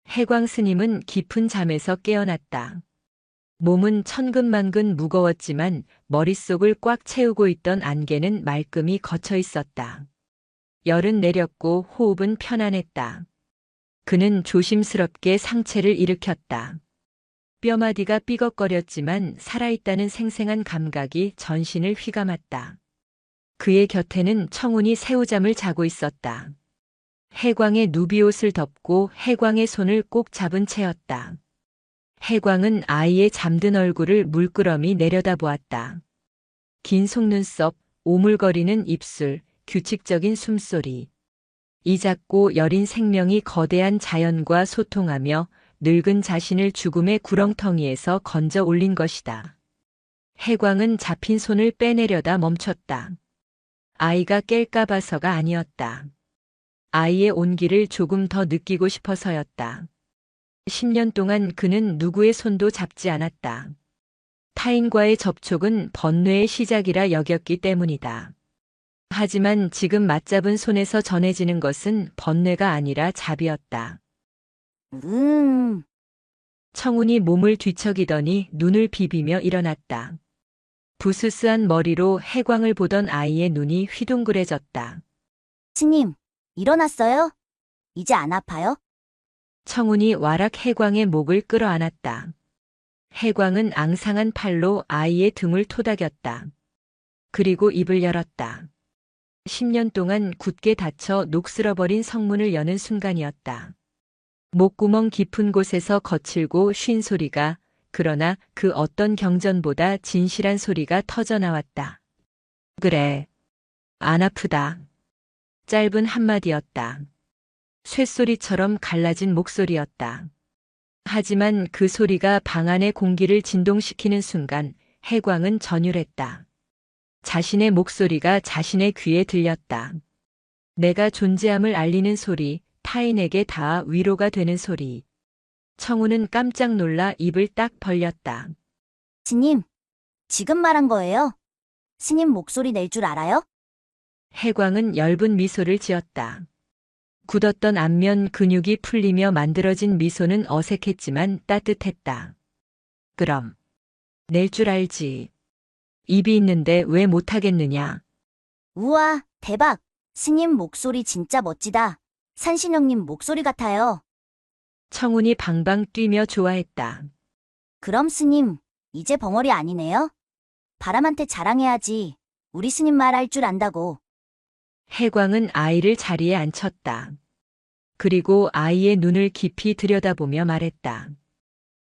해광 스님은 깊은 잠에서 깨어났다. 몸은 천근만근 무거웠지만 머릿속을 꽉 채우고 있던 안개는 말끔히 걷혀 있었다. 열은 내렸고 호흡은 편안했다. 그는 조심스럽게 상체를 일으켰다. 뼈마디가 삐걱거렸지만 살아있다는 생생한 감각이 전신을 휘감았다. 그의 곁에는 청운이 새우잠을 자고 있었다. 해광의 누비옷을 덮고 해광의 손을 꼭 잡은 채였다. 해광은 아이의 잠든 얼굴을 물끄러미 내려다보았다. 긴 속눈썹, 오물거리는 입술, 규칙적인 숨소리. 이 작고 여린 생명이 거대한 자연과 소통하며 늙은 자신을 죽음의 구렁텅이에서 건져 올린 것이다. 해광은 잡힌 손을 빼내려다 멈췄다. 아이가 깰까 봐서가 아니었다. 아이의 온기를 조금 더 느끼고 싶어서였다. 10년 동안 그는 누구의 손도 잡지 않았다. 타인과의 접촉은 번뇌의 시작이라 여겼기 때문이다. 하지만 지금 맞잡은 손에서 전해지는 것은 번뇌가 아니라 잡이었다. 청운이 몸을 뒤척이더니 눈을 비비며 일어났다. 부스스한 머리로 해광을 보던 아이의 눈이 휘둥그레졌다. 스님, 일어났어요? 이제 안 아파요? 청운이 와락 해광의 목을 끌어안았다. 해광은 앙상한 팔로 아이의 등을 토닥였다. 그리고 입을 열었다. 10년 동안 굳게 닫혀 녹슬어버린 성문을 여는 순간이었다. 목구멍 깊은 곳에서 거칠고 쉰 소리가, 그러나 그 어떤 경전보다 진실한 소리가 터져나왔다. 그래. 안 아프다. 짧은 한마디였다. 쇳소리처럼 갈라진 목소리였다. 하지만 그 소리가 방 안의 공기를 진동시키는 순간 해광은 전율했다. 자신의 목소리가 자신의 귀에 들렸다. 내가 존재함을 알리는 소리, 타인에게 닿아 위로가 되는 소리. 청우는 깜짝 놀라 입을 딱 벌렸다. 스님, 지금 말한 거예요? 스님 목소리 낼 줄 알아요? 해광은 엷은 미소를 지었다. 굳었던 안면 근육이 풀리며 만들어진 미소는 어색했지만 따뜻했다. 그럼 낼 줄 알지. 입이 있는데 왜 못하겠느냐. 우와, 대박! 스님 목소리 진짜 멋지다. 산신령님 목소리 같아요. 청운이 방방 뛰며 좋아했다. 그럼 스님, 이제 벙어리 아니네요? 바람한테 자랑해야지. 우리 스님 말 할 줄 안다고. 해광은 아이를 자리에 앉혔다. 그리고 아이의 눈을 깊이 들여다보며 말했다.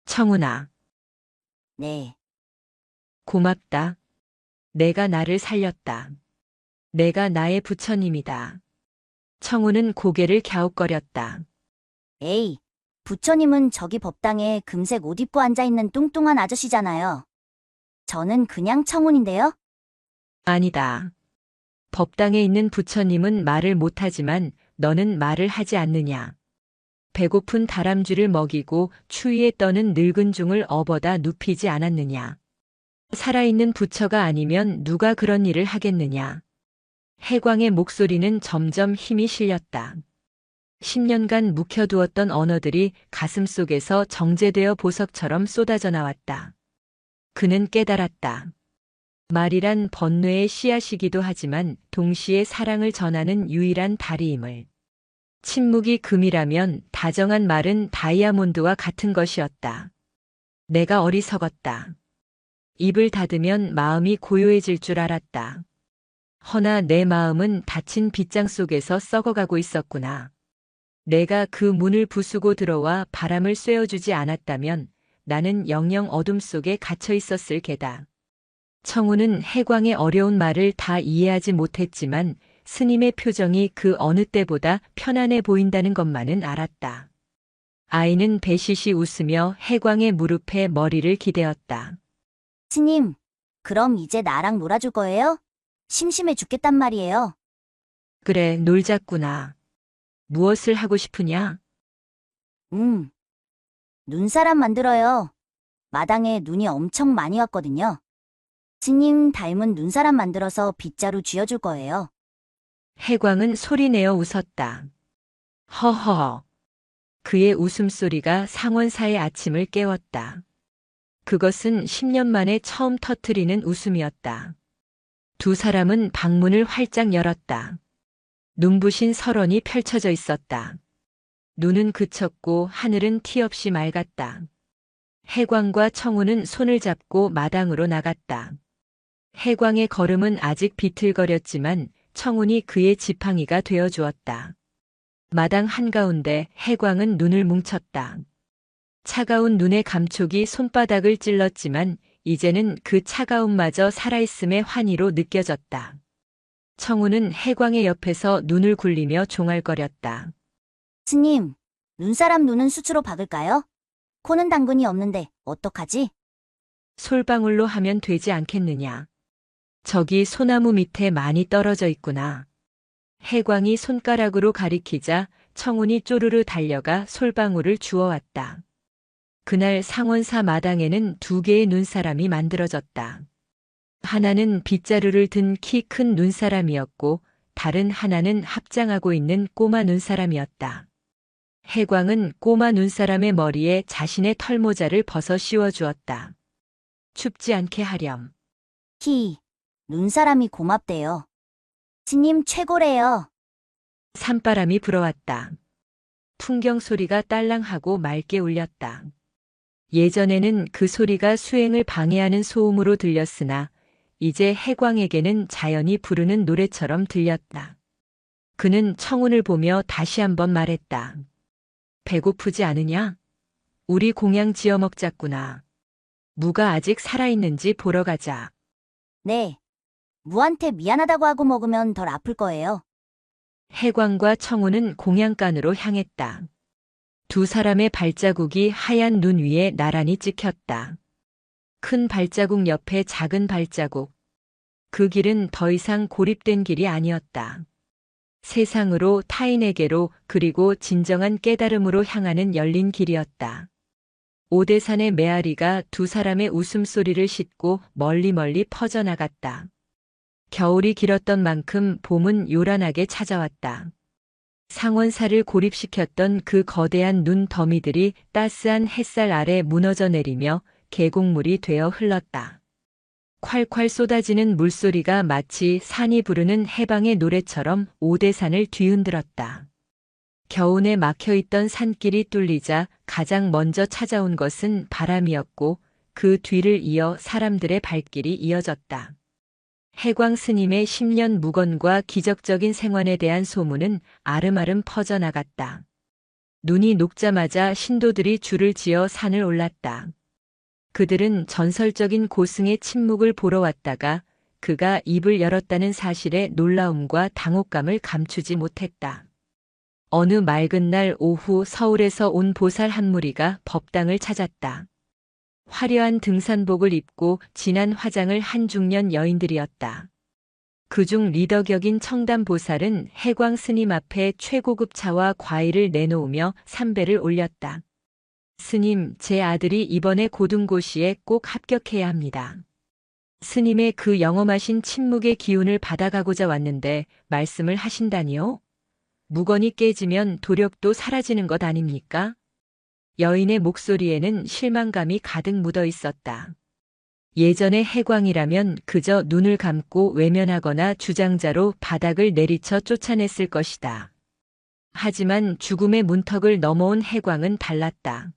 청운아. 네. 고맙다. 내가 나를 살렸다. 내가 나의 부처님이다. 청운은 고개를 갸웃거렸다. 에이, 부처님은 저기 법당에 금색 옷 입고 앉아있는 뚱뚱한 아저씨잖아요. 저는 그냥 청운인데요. 아니다. 법당에 있는 부처님은 말을 못하지만 너는 말을 하지 않느냐. 배고픈 다람쥐를 먹이고 추위에 떠는 늙은 종을 업어다 눕히지 않았느냐. 살아있는 부처가 아니면 누가 그런 일을 하겠느냐. 해광의 목소리는 점점 힘이 실렸다. 10년간 묵혀두었던 언어들이 가슴속에서 정제되어 보석처럼 쏟아져 나왔다. 그는 깨달았다. 말이란 번뇌의 씨앗이기도 하지만 동시에 사랑을 전하는 유일한 다리임을. 침묵이 금이라면 다정한 말은 다이아몬드와 같은 것이었다. 내가 어리석었다. 입을 닫으면 마음이 고요해질 줄 알았다. 허나 내 마음은 닫힌 빗장 속에서 썩어가고 있었구나. 내가 그 문을 부수고 들어와 바람을 쐬어주지 않았다면 나는 영영 어둠 속에 갇혀 있었을 게다. 청우는 해광의 어려운 말을 다 이해하지 못했지만 스님의 표정이 그 어느 때보다 편안해 보인다는 것만은 알았다. 아이는 배시시 웃으며 해광의 무릎에 머리를 기대었다. 스님, 그럼 이제 나랑 놀아줄 거예요? 심심해 죽겠단 말이에요. 그래, 놀자꾸나. 무엇을 하고 싶으냐? 눈사람 만들어요. 마당에 눈이 엄청 많이 왔거든요. 스님 닮은 눈사람 만들어서 빗자루 쥐어줄 거예요. 해광은 소리내어 웃었다. 허허. 그의 웃음소리가 상원사의 아침을 깨웠다. 그것은 10년 만에 처음 터뜨리는 웃음이었다. 두 사람은 방문을 활짝 열었다. 눈부신 설원이 펼쳐져 있었다. 눈은 그쳤고 하늘은 티 없이 맑았다. 해광과 청우는 손을 잡고 마당으로 나갔다. 해광의 걸음은 아직 비틀거렸지만 청운이 그의 지팡이가 되어 주었다. 마당 한가운데 해광은 눈을 뭉쳤다. 차가운 눈의 감촉이 손바닥을 찔렀지만 이제는 그 차가움마저 살아있음의 환희로 느껴졌다. 청우는 해광의 옆에서 눈을 굴리며 종알거렸다. 스님, 눈사람 눈은 수치로 박을까요? 코는 당근이 없는데 어떡하지? 솔방울로 하면 되지 않겠느냐. 저기 소나무 밑에 많이 떨어져 있구나. 해광이 손가락으로 가리키자 청운이 쪼르르 달려가 솔방울을 주워왔다. 그날 상원사 마당에는 2개의 눈사람이 만들어졌다. 하나는 빗자루를 든 키 큰 눈사람이었고 다른 하나는 합장하고 있는 꼬마 눈사람이었다. 해광은 꼬마 눈사람의 머리에 자신의 털모자를 벗어 씌워주었다. 춥지 않게 하렴. 눈사람이 고맙대요. 스님 최고래요. 산바람이 불어왔다. 풍경 소리가 딸랑하고 맑게 울렸다. 예전에는 그 소리가 수행을 방해하는 소음으로 들렸으나 이제 해광에게는 자연이 부르는 노래처럼 들렸다. 그는 청운을 보며 다시 한번 말했다. 배고프지 않으냐? 우리 공양 지어 먹자꾸나. 무가 아직 살아있는지 보러 가자. 네. 무한테 미안하다고 하고 먹으면 덜 아플 거예요. 해광과 청운은 공양간으로 향했다. 두 사람의 발자국이 하얀 눈 위에 나란히 찍혔다. 큰 발자국 옆에 작은 발자국. 그 길은 더 이상 고립된 길이 아니었다. 세상으로, 타인에게로, 그리고 진정한 깨달음으로 향하는 열린 길이었다. 오대산의 메아리가 두 사람의 웃음소리를 싣고 멀리 퍼져나갔다. 겨울이 길었던 만큼 봄은 요란하게 찾아왔다. 상원사를 고립시켰던 그 거대한 눈 더미들이 따스한 햇살 아래 무너져 내리며 계곡물이 되어 흘렀다. 콸콸 쏟아지는 물소리가 마치 산이 부르는 해방의 노래처럼 오대산을 뒤흔들었다. 겨우내 막혀있던 산길이 뚫리자 가장 먼저 찾아온 것은 바람이었고 그 뒤를 이어 사람들의 발길이 이어졌다. 해광 스님의 10년 묵언과 기적적인 생환에 대한 소문은 아름아름 퍼져나갔다. 눈이 녹자마자 신도들이 줄을 지어 산을 올랐다. 그들은 전설적인 고승의 침묵을 보러 왔다가 그가 입을 열었다는 사실에 놀라움과 당혹감을 감추지 못했다. 어느 맑은 날 오후 서울에서 온 보살 한 무리가 법당을 찾았다. 화려한 등산복을 입고 진한 화장을 한 중년 여인들이었다. 그중 리더격인 청담보살은 해광 스님 앞에 최고급 차와 과일을 내놓으며 삼배를 올렸다. 스님, 제 아들이 이번에 고등고시에 꼭 합격해야 합니다. 스님의 그 영험하신 침묵의 기운을 받아가고자 왔는데 말씀을 하신다니요? 무건이 깨지면 도력도 사라지는 것 아닙니까? 여인의 목소리에는 실망감이 가득 묻어 있었다. 예전의 해광이라면 그저 눈을 감고 외면하거나 주장자로 바닥을 내리쳐 쫓아냈을 것이다. 하지만 죽음의 문턱을 넘어온 해광은 달랐다.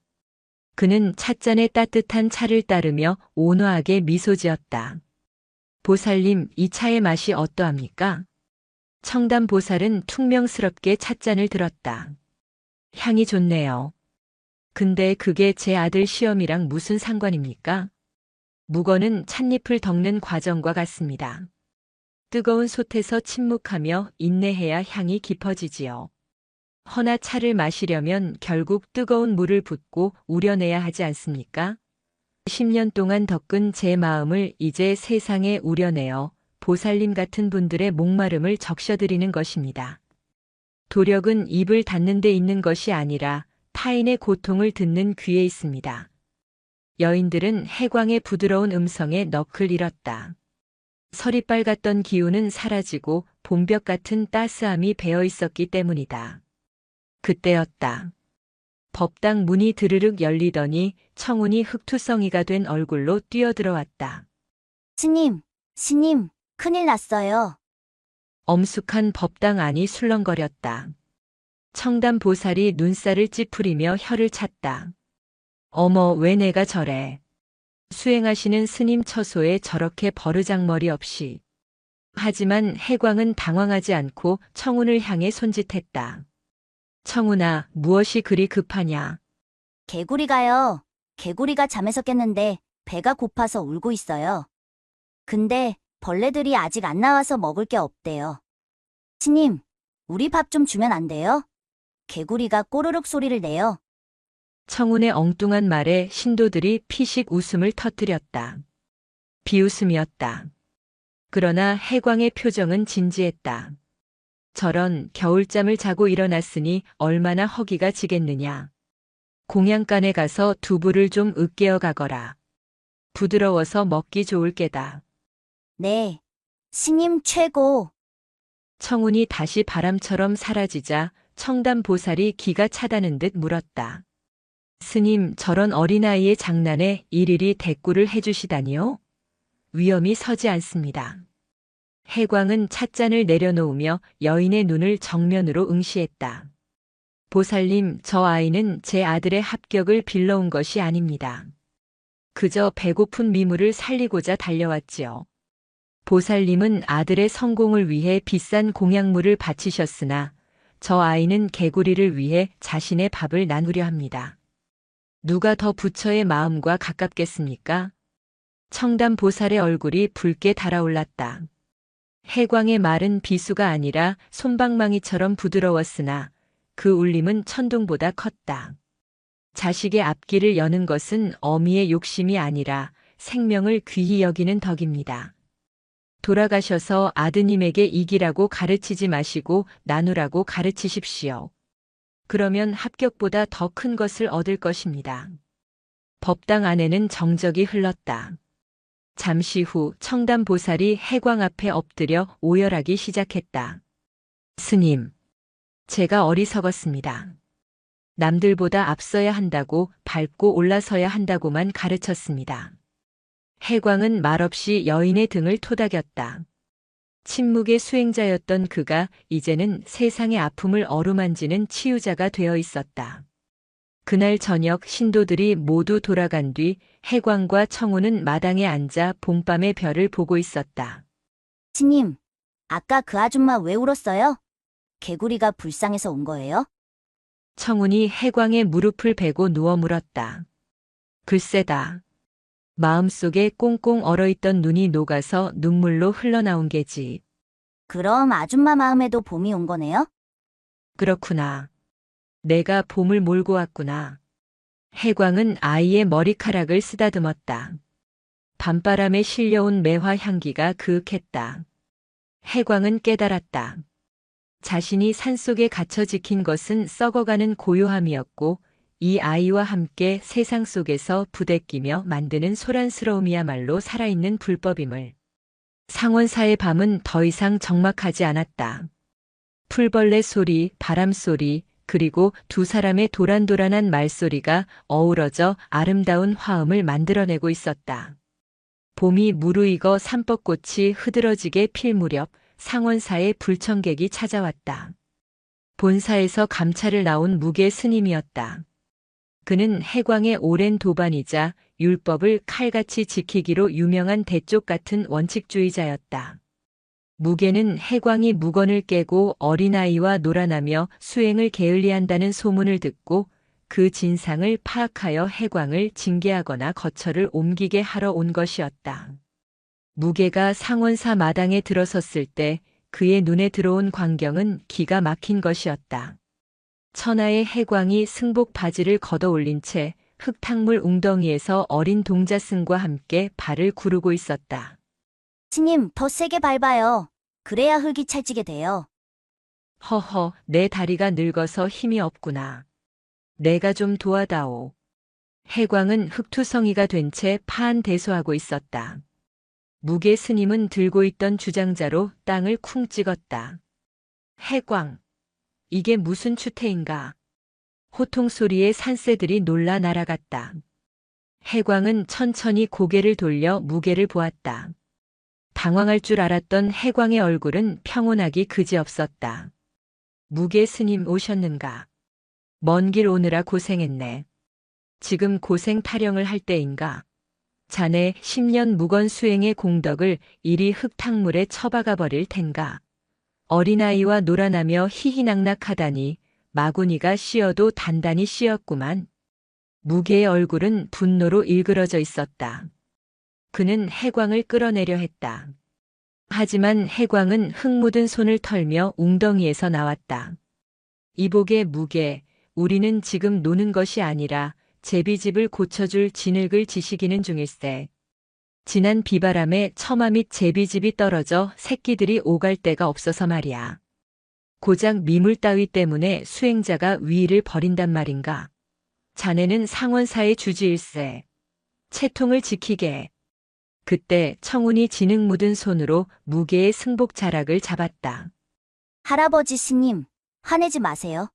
그는 찻잔에 따뜻한 차를 따르며 온화하게 미소 지었다. 보살님, 이 차의 맛이 어떠합니까? 청담보살은 퉁명스럽게 찻잔을 들었다. 향이 좋네요. 근데 그게 제 아들 시험이랑 무슨 상관입니까? 무거는 찻잎을 덮는 과정과 같습니다. 뜨거운 솥에서 침묵하며 인내해야 향이 깊어지지요. 허나 차를 마시려면 결국 뜨거운 물을 붓고 우려내야 하지 않습니까? 10년 동안 덕근 제 마음을 이제 세상에 우려내어 보살님 같은 분들의 목마름을 적셔드리는 것입니다. 도력은 입을 닫는 데 있는 것이 아니라 타인의 고통을 듣는 귀에 있습니다. 여인들은 해광의 부드러운 음성에 넋을 잃었다. 설이 빨갛던 기운은 사라지고 봄볕 같은 따스함이 배어 있었기 때문이다. 그때였다. 법당 문이 드르륵 열리더니 청운이 흑투성이가 된 얼굴로 뛰어들어왔다. 스님, 큰일 났어요. 엄숙한 법당 안이 술렁거렸다. 청담보살이 눈살을 찌푸리며 혀를 찼다. 어머, 왜 내가 저래. 수행하시는 스님 처소에 저렇게 버르장머리 없이. 하지만 해광은 당황하지 않고 청운을 향해 손짓했다. 청운아, 무엇이 그리 급하냐? 개구리가 잠에서 깼는데 배가 고파서 울고 있어요. 근데 벌레들이 아직 안 나와서 먹을 게 없대요. 스님, 우리 밥 좀 주면 안 돼요? 개구리가 꼬르륵 소리를 내요. 청운의 엉뚱한 말에 신도들이 피식 웃음을 터뜨렸다. 비웃음이었다. 그러나 해광의 표정은 진지했다. 저런, 겨울잠을 자고 일어났으니 얼마나 허기가 지겠느냐. 공양간에 가서 두부를 좀 으깨어 가거라. 부드러워서 먹기 좋을 게다. 네, 스님 최고. 청운이 다시 바람처럼 사라지자 청담보살이 기가 차다는 듯 물었다. 스님, 저런 어린아이의 장난에 일일이 대꾸를 해주시다니요? 위험이 서지 않습니다. 해광은 찻잔을 내려놓으며 여인의 눈을 정면으로 응시했다. 보살님, 저 아이는 제 아들의 합격을 빌러온 것이 아닙니다. 그저 배고픈 미물을 살리고자 달려왔지요. 보살님은 아들의 성공을 위해 비싼 공약물을 바치셨으나 저 아이는 개구리를 위해 자신의 밥을 나누려 합니다. 누가 더 부처의 마음과 가깝겠습니까? 청담보살의 얼굴이 붉게 달아올랐다. 해광의 말은 비수가 아니라 솜방망이처럼 부드러웠으나 그 울림은 천둥보다 컸다. 자식의 앞길을 여는 것은 어미의 욕심이 아니라 생명을 귀히 여기는 덕입니다. 돌아가셔서 아드님에게 이기라고 가르치지 마시고 나누라고 가르치십시오. 그러면 합격보다 더 큰 것을 얻을 것입니다. 법당 안에는 정적이 흘렀다. 잠시 후 청담보살이 해광 앞에 엎드려 오열하기 시작했다. 스님, 제가 어리석었습니다. 남들보다 앞서야 한다고 밟고 올라서야 한다고만 가르쳤습니다. 해광은 말없이 여인의 등을 토닥였다. 침묵의 수행자였던 그가 이제는 세상의 아픔을 어루만지는 치유자가 되어 있었다. 그날 저녁 신도들이 모두 돌아간 뒤 해광과 청운은 마당에 앉아 봄밤의 별을 보고 있었다. 스님, 아까 그 아줌마 왜 울었어요? 개구리가 불쌍해서 온 거예요? 청운이 해광의 무릎을 베고 누워 물었다. 글쎄다. 마음속에 꽁꽁 얼어있던 눈이 녹아서 눈물로 흘러나온 게지. 그럼 아줌마 마음에도 봄이 온 거네요? 그렇구나. 내가 봄을 몰고 왔구나. 해광은 아이의 머리카락을 쓰다듬었다. 밤바람에 실려온 매화 향기가 그윽했다. 해광은 깨달았다. 자신이 산속에 갇혀 지킨 것은 썩어가는 고요함이었고 이 아이와 함께 세상 속에서 부대끼며 만드는 소란스러움이야말로 살아있는 불법임을. 상원사의 밤은 더 이상 적막하지 않았다. 풀벌레 소리, 바람 소리, 그리고 두 사람의 도란도란한 말소리가 어우러져 아름다운 화음을 만들어내고 있었다. 봄이 무르익어 삼법꽃이 흐드러지게 필 무렵 상원사의 불청객이 찾아왔다. 본사에서 감찰을 나온 무계 스님이었다. 그는 해광의 오랜 도반이자 율법을 칼같이 지키기로 유명한 대쪽 같은 원칙주의자였다. 무계는 해광이 무건을 깨고 어린아이와 놀아나며 수행을 게을리한다는 소문을 듣고 그 진상을 파악하여 해광을 징계하거나 거처를 옮기게 하러 온 것이었다. 무계가 상원사 마당에 들어섰을 때 그의 눈에 들어온 광경은 기가 막힌 것이었다. 천하의 해광이 승복 바지를 걷어 올린 채 흙탕물 웅덩이에서 어린 동자승과 함께 발을 구르고 있었다. 스님, 더 세게 밟아요. 그래야 흙이 찰지게 돼요. 허허, 내 다리가 늙어서 힘이 없구나. 내가 좀 도와다오. 해광은 흙투성이가 된 채 파한대소하고 있었다. 무계 스님은 들고 있던 주장자로 땅을 쿵 찍었다. 해광, 이게 무슨 추태인가? 호통 소리에 산새들이 놀라 날아갔다. 해광은 천천히 고개를 돌려 무계를 보았다. 당황할 줄 알았던 해광의 얼굴은 평온하기 그지없었다. 무계 스님 오셨는가? 먼 길 오느라 고생했네. 지금 고생 타령을 할 때인가? 자네 10년 무건 수행의 공덕을 이리 흙탕물에 처박아 버릴 텐가? 어린아이와 놀아나며 희희낙낙하다니 마구니가 씌어도 단단히 씌었구만. 무계의 얼굴은 분노로 일그러져 있었다. 그는 해광을 끌어내려 했다. 하지만 해광은 흙 묻은 손을 털며 웅덩이에서 나왔다. 이복의 무계, 우리는 지금 노는 것이 아니라 제비집을 고쳐줄 진흙을 지시기는 중일세. 지난 비바람에 처마 및 제비집이 떨어져 새끼들이 오갈 데가 없어서 말이야. 고작 미물 따위 때문에 수행자가 위의를 버린단 말인가. 자네는 상원사의 주지일세. 채통을 지키게. 그때 청운이 진흙 묻은 손으로 무게의 승복 자락을 잡았다. 할아버지 스님, 화내지 마세요.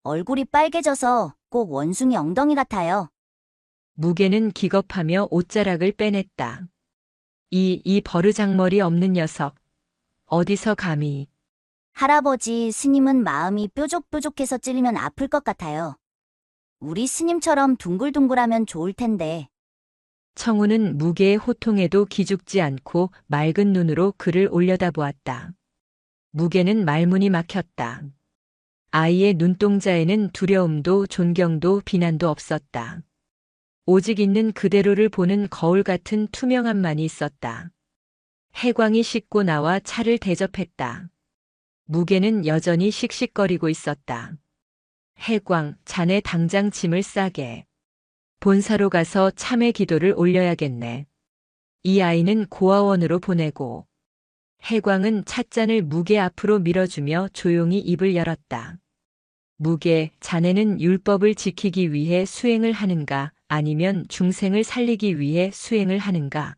얼굴이 빨개져서 꼭 원숭이 엉덩이 같아요. 무게는 기겁하며 옷자락을 빼냈다. 이 버르장머리 없는 녀석. 어디서 감히. 할아버지 스님은 마음이 뾰족뾰족해서 찔리면 아플 것 같아요. 우리 스님처럼 둥글둥글하면 좋을 텐데. 청우는 무게의 호통에도 기죽지 않고 맑은 눈으로 그를 올려다보았다. 무게는 말문이 막혔다. 아이의 눈동자에는 두려움도 존경도 비난도 없었다. 오직 있는 그대로를 보는 거울 같은 투명함만이 있었다. 해광이 씻고 나와 차를 대접했다. 무게는 여전히 씩씩거리고 있었다. 해광, 자네 당장 짐을 싸게. 본사로 가서 참회 기도를 올려야겠네. 이 아이는 고아원으로 보내고. 해광은 찻잔을 무게 앞으로 밀어주며 조용히 입을 열었다. 무게, 자네는 율법을 지키기 위해 수행을 하는가, 아니면 중생을 살리기 위해 수행을 하는가?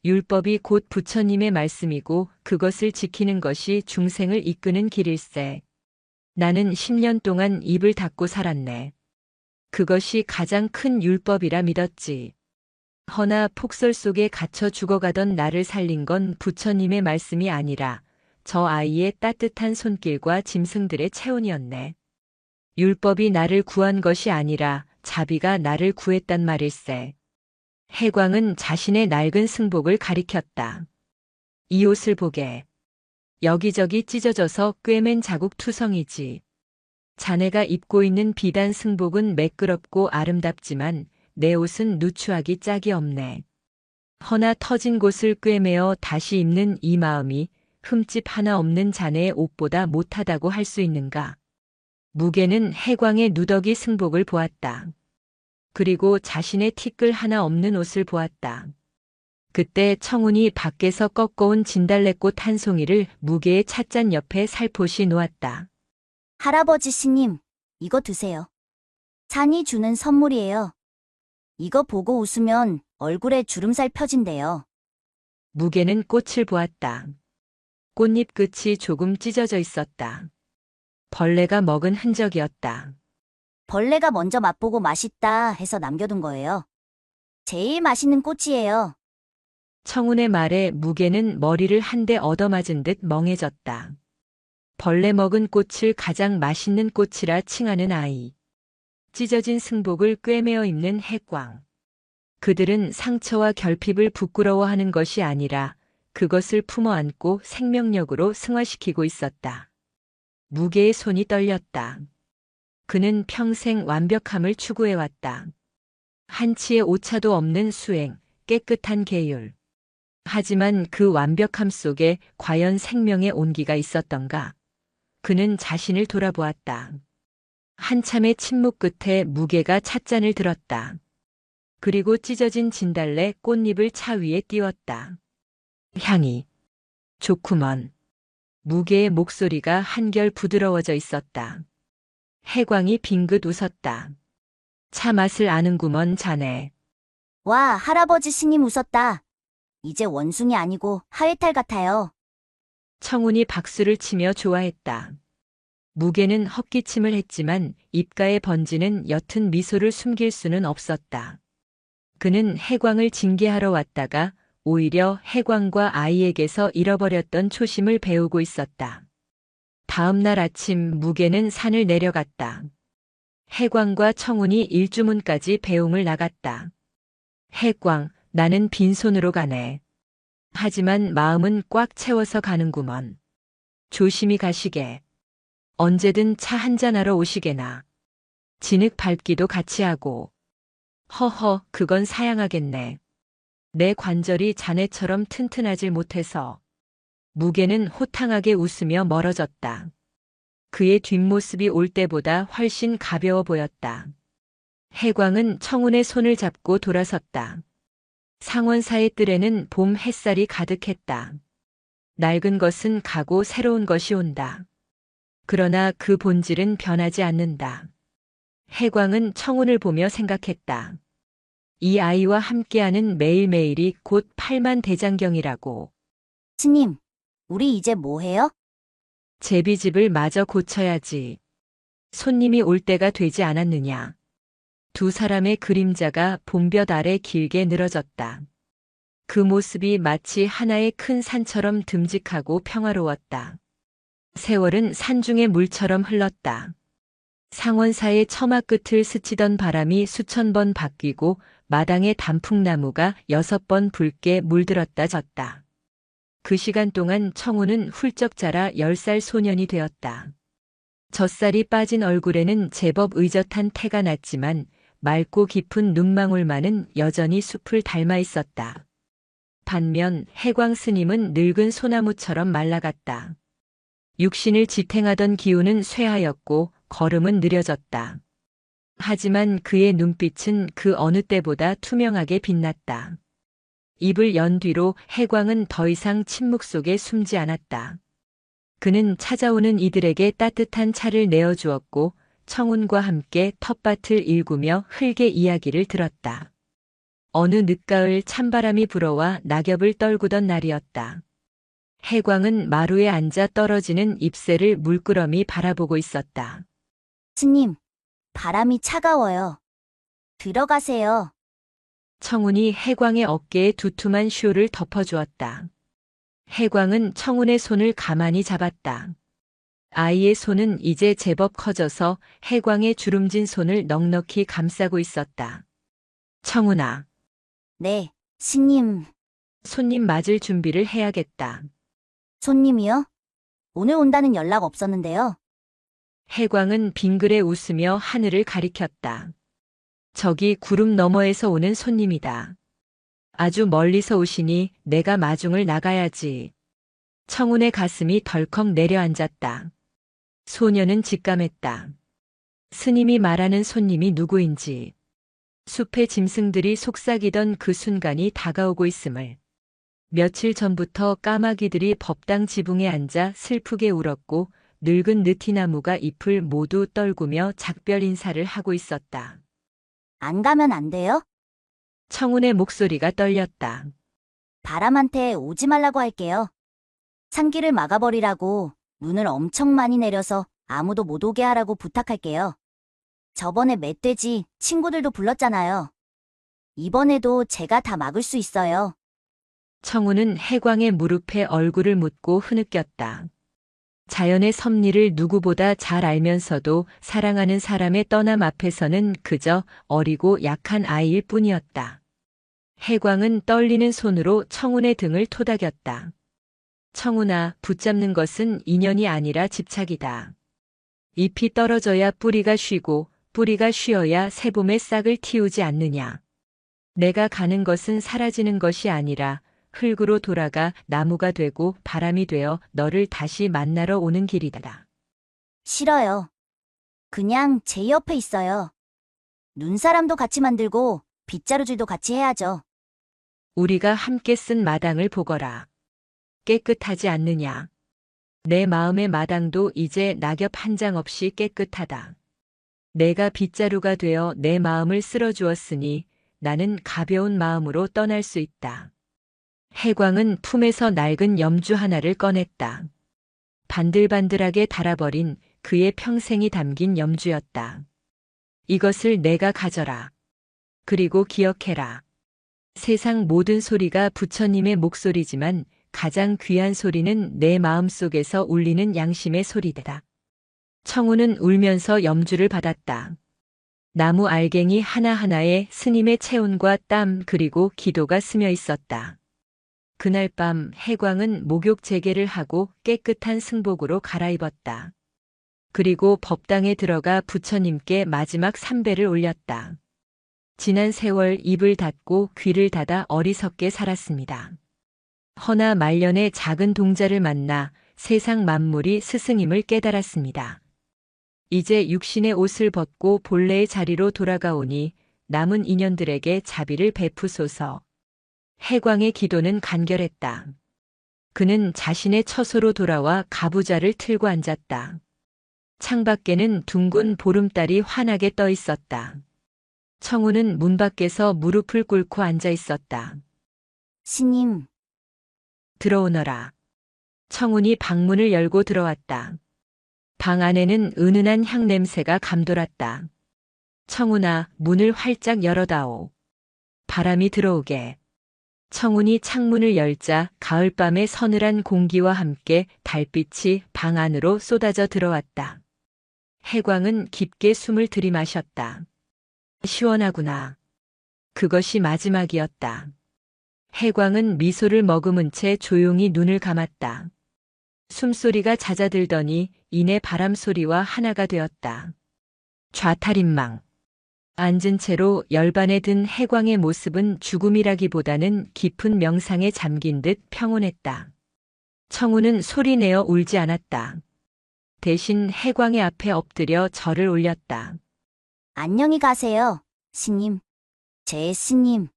율법이 곧 부처님의 말씀이고 그것을 지키는 것이 중생을 이끄는 길일세. 나는 10년 동안 입을 닫고 살았네. 그것이 가장 큰 율법이라 믿었지. 허나 폭설 속에 갇혀 죽어가던 나를 살린 건 부처님의 말씀이 아니라 저 아이의 따뜻한 손길과 짐승들의 체온이었네. 율법이 나를 구한 것이 아니라 자비가 나를 구했단 말일세. 해광은 자신의 낡은 승복을 가리켰다. 이 옷을 보게. 여기저기 찢어져서 꿰맨 자국 투성이지. 자네가 입고 있는 비단 승복은 매끄럽고 아름답지만 내 옷은 누추하기 짝이 없네. 허나 터진 곳을 꿰매어 다시 입는 이 마음이 흠집 하나 없는 자네의 옷보다 못하다고 할 수 있는가? 무게는 해광의 누더기 승복을 보았다. 그리고 자신의 티끌 하나 없는 옷을 보았다. 그때 청운이 밖에서 꺾어온 진달래꽃 한 송이를 무게의 찻잔 옆에 살포시 놓았다. 할아버지 스님, 이거 드세요. 산이 주는 선물이에요. 이거 보고 웃으면 얼굴에 주름살 펴진대요. 무게는 꽃을 보았다. 꽃잎 끝이 조금 찢어져 있었다. 벌레가 먹은 흔적이었다. 벌레가 먼저 맛보고 맛있다 해서 남겨둔 거예요. 제일 맛있는 꽃이에요. 청운의 말에 무게는 머리를 한 대 얻어맞은 듯 멍해졌다. 벌레 먹은 꽃을 가장 맛있는 꽃이라 칭하는 아이. 찢어진 승복을 꿰매어 입는 해광. 그들은 상처와 결핍을 부끄러워하는 것이 아니라 그것을 품어 안고 생명력으로 승화시키고 있었다. 무게의 손이 떨렸다. 그는 평생 완벽함을 추구해왔다. 한치의 오차도 없는 수행, 깨끗한 계율. 하지만 그 완벽함 속에 과연 생명의 온기가 있었던가? 그는 자신을 돌아보았다. 한참의 침묵 끝에 무게가 찻잔을 들었다. 그리고 찢어진 진달래 꽃잎을 차 위에 띄웠다. 향이. 좋구먼. 무게의 목소리가 한결 부드러워져 있었다. 해광이 빙긋 웃었다. 차 맛을 아는구먼 자네. 와, 할아버지 스님 웃었다. 이제 원숭이 아니고 하회탈 같아요. 청운이 박수를 치며 좋아했다. 무게는 헛기침을 했지만 입가에 번지는 옅은 미소를 숨길 수는 없었다. 그는 해광을 징계하러 왔다가 오히려 해광과 아이에게서 잃어버렸던 초심을 배우고 있었다. 다음 날 아침 무게는 산을 내려갔다. 해광과 청운이 일주문까지 배웅을 나갔다. 해광, 나는 빈손으로 가네. 하지만 마음은 꽉 채워서 가는구먼. 조심히 가시게. 언제든 차 한잔하러 오시게나. 진흙 밟기도 같이 하고. 허허, 그건 사양하겠네. 내 관절이 자네처럼 튼튼하질 못해서. 무게는 호탕하게 웃으며 멀어졌다. 그의 뒷모습이 올 때보다 훨씬 가벼워 보였다. 해광은 청운의 손을 잡고 돌아섰다. 상원사의 뜰에는 봄 햇살이 가득했다. 낡은 것은 가고 새로운 것이 온다. 그러나 그 본질은 변하지 않는다. 해광은 청운을 보며 생각했다. 이 아이와 함께하는 매일매일이 곧 8만 대장경이라고. 스님, 우리 이제 뭐 해요? 제비집을 마저 고쳐야지. 손님이 올 때가 되지 않았느냐. 두 사람의 그림자가 봄볕 아래 길게 늘어졌다. 그 모습이 마치 하나의 큰 산처럼 듬직하고 평화로웠다. 세월은 산중의 물처럼 흘렀다. 상원사의 처마 끝을 스치던 바람이 수천 번 바뀌고 마당의 단풍나무가 6번 붉게 물들었다 졌다. 그 시간 동안 청우는 훌쩍 자라 10살 소년이 되었다. 젖살이 빠진 얼굴에는 제법 의젓한 태가 났지만 맑고 깊은 눈망울만은 여전히 숲을 닮아 있었다. 반면 해광 스님은 늙은 소나무처럼 말라갔다. 육신을 지탱하던 기운은 쇠하였고 걸음은 느려졌다. 하지만 그의 눈빛은 그 어느 때보다 투명하게 빛났다. 입을 연 뒤로 해광은 더 이상 침묵 속에 숨지 않았다. 그는 찾아오는 이들에게 따뜻한 차를 내어주었고 청운과 함께 텃밭을 일구며 흙의 이야기를 들었다. 어느 늦가을 찬바람이 불어와 낙엽을 떨구던 날이었다. 해광은 마루에 앉아 떨어지는 잎새를 물끄러미 바라보고 있었다. 스님, 바람이 차가워요. 들어가세요. 청운이 해광의 어깨에 두툼한 쇼를 덮어주었다. 해광은 청운의 손을 가만히 잡았다. 아이의 손은 이제 제법 커져서 해광의 주름진 손을 넉넉히 감싸고 있었다. 청운아. 네, 스님. 손님 맞을 준비를 해야겠다. 손님이요? 오늘 온다는 연락 없었는데요. 해광은 빙그레 웃으며 하늘을 가리켰다. 저기 구름 너머에서 오는 손님이다. 아주 멀리서 오시니 내가 마중을 나가야지. 청운의 가슴이 덜컥 내려앉았다. 소녀는 직감했다. 스님이 말하는 손님이 누구인지, 숲의 짐승들이 속삭이던 그 순간이 다가오고 있음을. 며칠 전부터 까마귀들이 법당 지붕에 앉아 슬프게 울었고 늙은 느티나무가 잎을 모두 떨구며 작별 인사를 하고 있었다. 안 가면 안 돼요? 청운의 목소리가 떨렸다. 바람한테 오지 말라고 할게요. 산길을 막아버리라고 눈을 엄청 많이 내려서 아무도 못 오게 하라고 부탁할게요. 저번에 멧돼지 친구들도 불렀잖아요. 이번에도 제가 다 막을 수 있어요. 청운은 해광의 무릎에 얼굴을 묻고 흐느꼈다. 자연의 섭리를 누구보다 잘 알면서도 사랑하는 사람의 떠남 앞에서는 그저 어리고 약한 아이일 뿐이었다. 해광은 떨리는 손으로 청운의 등을 토닥였다. 청운아, 붙잡는 것은 인연이 아니라 집착이다. 잎이 떨어져야 뿌리가 쉬고 뿌리가 쉬어야 새봄의 싹을 틔우지 않느냐. 내가 가는 것은 사라지는 것이 아니라 흙으로 돌아가 나무가 되고 바람이 되어 너를 다시 만나러 오는 길이다. 싫어요. 그냥 제 옆에 있어요. 눈사람도 같이 만들고 빗자루질도 같이 해야죠. 우리가 함께 쓴 마당을 보거라. 깨끗하지 않느냐. 내 마음의 마당도 이제 낙엽 한 장 없이 깨끗하다. 내가 빗자루가 되어 내 마음을 쓸어주었으니 나는 가벼운 마음으로 떠날 수 있다. 해광은 품에서 낡은 염주 하나를 꺼냈다. 반들반들하게 닳아버린 그의 평생이 담긴 염주였다. 이것을 내가 가져라. 그리고 기억해라. 세상 모든 소리가 부처님의 목소리지만 가장 귀한 소리는 내 마음속에서 울리는 양심의 소리다. 청운은 울면서 염주를 받았다. 나무 알갱이 하나하나에 스님의 체온과 땀 그리고 기도가 스며 있었다. 그날 밤 해광은 목욕 재개를 하고 깨끗한 승복으로 갈아입었다. 그리고 법당에 들어가 부처님께 마지막 삼배를 올렸다. 지난 세월 입을 닫고 귀를 닫아 어리석게 살았습니다. 허나 말년에 작은 동자를 만나 세상 만물이 스승임을 깨달았습니다. 이제 육신의 옷을 벗고 본래의 자리로 돌아가오니 남은 인연들에게 자비를 베푸소서. 해광의 기도는 간결했다. 그는 자신의 처소로 돌아와 가부좌를 틀고 앉았다. 창밖에는 둥근 보름달이 환하게 떠 있었다. 청운은 문 밖에서 무릎을 꿇고 앉아 있었다. 스님, 들어오너라. 청운이 방문을 열고 들어왔다. 방 안에는 은은한 향 냄새가 감돌았다. 청운아, 문을 활짝 열어다오. 바람이 들어오게. 청운이 창문을 열자 가을밤의 서늘한 공기와 함께 달빛이 방 안으로 쏟아져 들어왔다. 해광은 깊게 숨을 들이마셨다. 시원하구나. 그것이 마지막이었다. 해광은 미소를 머금은 채 조용히 눈을 감았다. 숨소리가 잦아들더니 이내 바람소리와 하나가 되었다. 좌탈인망. 앉은 채로 열반에 든 해광의 모습은 죽음이라기보다는 깊은 명상에 잠긴 듯 평온했다. 청운은 소리내어 울지 않았다. 대신 해광의 앞에 엎드려 절을 올렸다. 안녕히 가세요, 스님. 제 스님.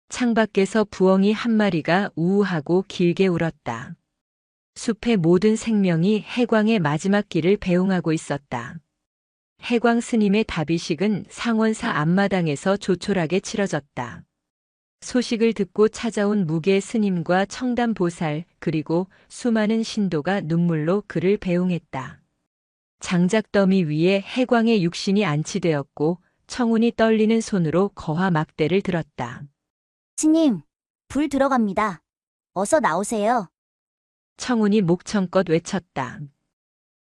창밖에서 부엉이 한 마리가 우우하고 길게 울었다. 숲의 모든 생명이 해광의 마지막 길을 배웅하고 있었다. 해광 스님의 답이식은 상원사 앞마당에서 조촐하게 치러졌다. 소식을 듣고 찾아온 무계 스님과 청담 보살 그리고 수많은 신도가 눈물로 그를 배웅했다. 장작더미 위에 해광의 육신이 안치되었고 청운이 떨리는 손으로 거화 막대를 들었다. 스님, 불 들어갑니다. 어서 나오세요. 청운이 목청껏 외쳤다.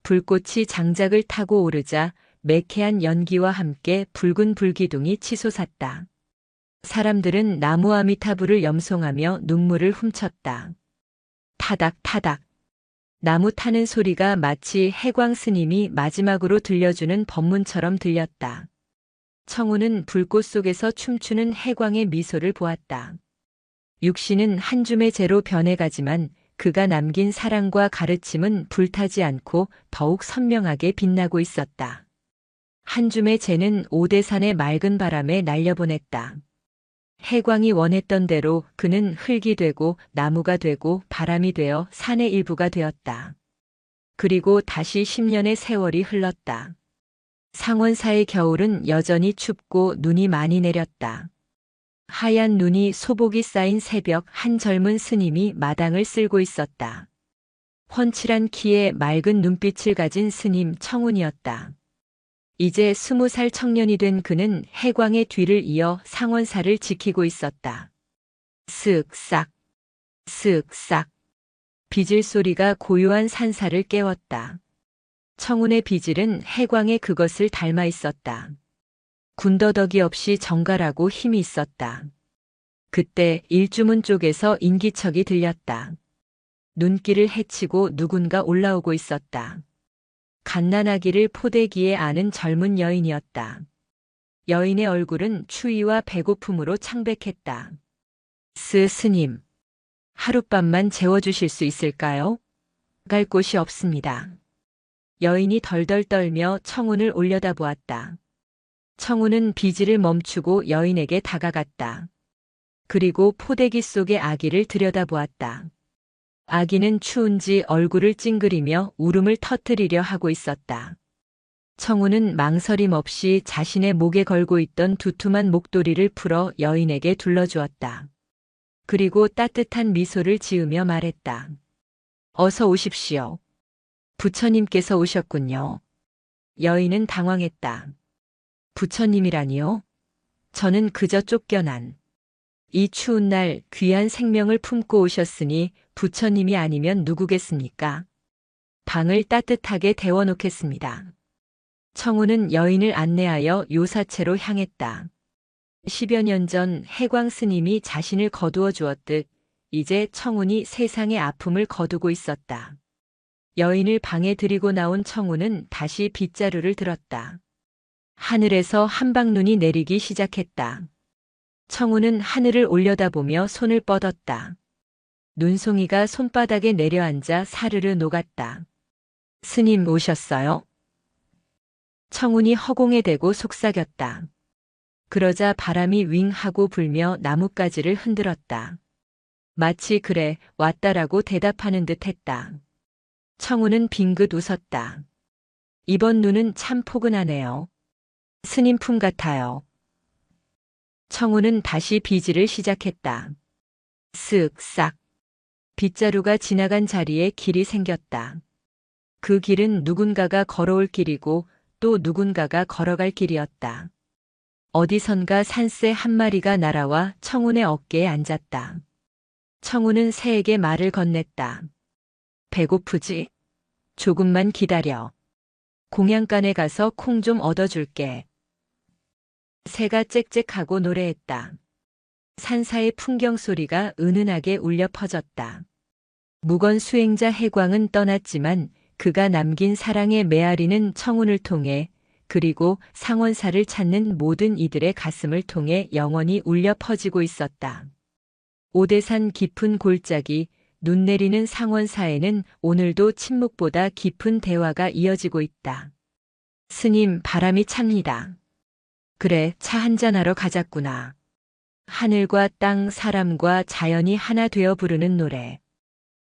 불꽃이 장작을 타고 오르자 매캐한 연기와 함께 붉은 불기둥이 치솟았다. 사람들은 나무 아미타불을 염송하며 눈물을 훔쳤다. 타닥타닥. 나무 타는 소리가 마치 해광 스님이 마지막으로 들려주는 법문처럼 들렸다. 청운은 불꽃 속에서 춤추는 해광의 미소를 보았다. 육신은 한 줌의 재로 변해가지만 그가 남긴 사랑과 가르침은 불타지 않고 더욱 선명하게 빛나고 있었다. 한 줌의 재는 오대산의 맑은 바람에 날려보냈다. 해광이 원했던 대로 그는 흙이 되고 나무가 되고 바람이 되어 산의 일부가 되었다. 그리고 다시 10년의 세월이 흘렀다. 상원사의 겨울은 여전히 춥고 눈이 많이 내렸다. 하얀 눈이 소복이 쌓인 새벽 한 젊은 스님이 마당을 쓸고 있었다. 훤칠한 키에 맑은 눈빛을 가진 스님 청운이었다. 이제 20살 청년이 된 그는 해광의 뒤를 이어 상원사를 지키고 있었다. 쓱싹, 쓱싹. 비질 소리가 고요한 산사를 깨웠다. 청운의 비질은 해광의 그것을 닮아 있었다. 군더더기 없이 정갈하고 힘이 있었다. 그때 일주문 쪽에서 인기척이 들렸다. 눈길을 헤치고 누군가 올라오고 있었다. 갓난아기를 포대기에 안은 젊은 여인이었다. 여인의 얼굴은 추위와 배고픔으로 창백했다. 스님, 하룻밤만 재워주실 수 있을까요? 갈 곳이 없습니다. 여인이 덜덜 떨며 청운을 올려다보았다. 청운은 비질을 멈추고 여인에게 다가갔다. 그리고 포대기 속의 아기를 들여다보았다. 아기는 추운지 얼굴을 찡그리며 울음을 터뜨리려 하고 있었다. 청운은 망설임 없이 자신의 목에 걸고 있던 두툼한 목도리를 풀어 여인에게 둘러주었다. 그리고 따뜻한 미소를 지으며 말했다. 어서 오십시오. 부처님께서 오셨군요. 여인은 당황했다. 부처님이라니요? 저는 그저 쫓겨난 이 추운 날 귀한 생명을 품고 오셨으니 부처님이 아니면 누구겠습니까? 방을 따뜻하게 데워놓겠습니다. 청운은 여인을 안내하여 요사체로 향했다. 10여 년 전 해광 스님이 자신을 거두어 주었듯 이제 청운이 세상의 아픔을 거두고 있었다. 여인을 방에 들이고 나온 청운은 다시 빗자루를 들었다. 하늘에서 한방눈이 내리기 시작했다. 청운은 하늘을 올려다보며 손을 뻗었다. 눈송이가 손바닥에 내려앉아 사르르 녹았다. 스님 오셨어요? 청운이 허공에 대고 속삭였다. 그러자 바람이 윙 하고 불며 나뭇가지를 흔들었다. 마치 그래 왔다라고 대답하는 듯 했다. 청운은 빙긋 웃었다. 이번 눈은 참 포근하네요. 스님 품 같아요. 청운은 다시 비질을 시작했다. 쓱싹. 빗자루가 지나간 자리에 길이 생겼다. 그 길은 누군가가 걸어올 길이고 또 누군가가 걸어갈 길이었다. 어디선가 산새 한 마리가 날아와 청운의 어깨에 앉았다. 청운은 새에게 말을 건넸다. 배고프지? 조금만 기다려. 공양간에 가서 콩 좀 얻어줄게. 새가 짹짹하고 노래했다. 산사의 풍경 소리가 은은하게 울려 퍼졌다. 무건 수행자 해광은 떠났지만 그가 남긴 사랑의 메아리는 청운을 통해 그리고 상원사를 찾는 모든 이들의 가슴을 통해 영원히 울려 퍼지고 있었다. 오대산 깊은 골짜기, 눈 내리는 상원사에는 오늘도 침묵보다 깊은 대화가 이어지고 있다. 스님, 바람이 찹니다. 그래, 차 한잔하러 가자꾸나. 하늘과 땅, 사람과 자연이 하나 되어 부르는 노래.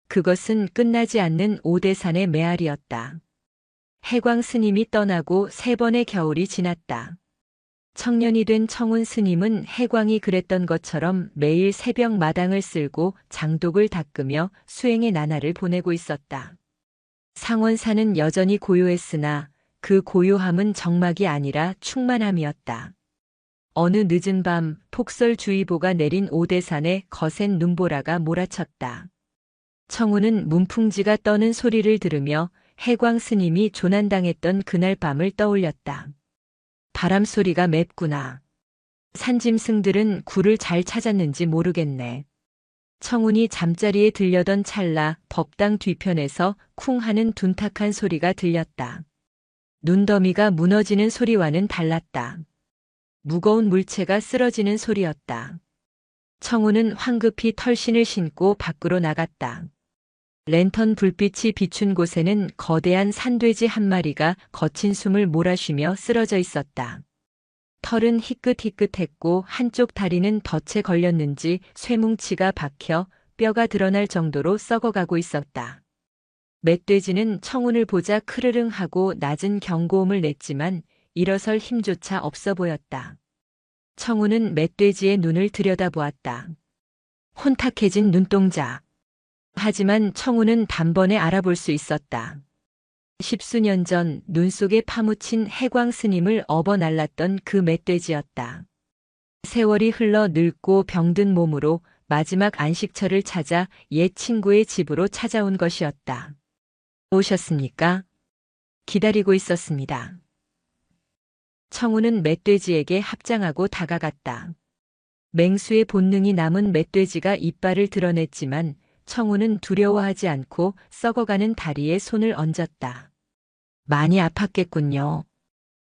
그것은 끝나지 않는 오대산의 메아리였다. 해광 스님이 떠나고 3번의 겨울이 지났다. 청년이 된 청운 스님은 해광이 그랬던 것처럼 매일 새벽 마당을 쓸고 장독을 닦으며 수행의 나날을 보내고 있었다. 상원사는 여전히 고요했으나 그 고요함은 정막이 아니라 충만함이었다. 어느 늦은 밤 폭설주의보가 내린 오대산에 거센 눈보라가 몰아쳤다. 청운은 문풍지가 떠는 소리를 들으며 해광 스님이 조난당했던 그날 밤을 떠올렸다. 바람 소리가 맵구나. 산짐승들은 굴을 잘 찾았는지 모르겠네. 청운이 잠자리에 들려던 찰나 법당 뒤편에서 쿵 하는 둔탁한 소리가 들렸다. 눈더미가 무너지는 소리와는 달랐다. 무거운 물체가 쓰러지는 소리였다. 청운은 황급히 털신을 신고 밖으로 나갔다. 랜턴 불빛이 비춘 곳에는 거대한 산돼지 한 마리가 거친 숨을 몰아쉬며 쓰러져 있었다. 털은 희끗희끗했고 한쪽 다리는 덫에 걸렸는지 쇠뭉치가 박혀 뼈가 드러날 정도로 썩어가고 있었다. 멧돼지는 청운을 보자 크르릉하고 낮은 경고음을 냈지만 일어설 힘조차 없어 보였다. 청운은 멧돼지의 눈을 들여다보았다. 혼탁해진 눈동자. 하지만 청운은 단번에 알아볼 수 있었다. 십수년 전 눈 속에 파묻힌 해광 스님을 업어날랐던 그 멧돼지였다. 세월이 흘러 늙고 병든 몸으로 마지막 안식처를 찾아 옛 친구의 집으로 찾아온 것이었다. 오셨습니까? 기다리고 있었습니다. 청운은 멧돼지에게 합장하고 다가갔다. 맹수의 본능이 남은 멧돼지가 이빨을 드러냈지만 청운은 두려워하지 않고 썩어가는 다리에 손을 얹었다. 많이 아팠겠군요.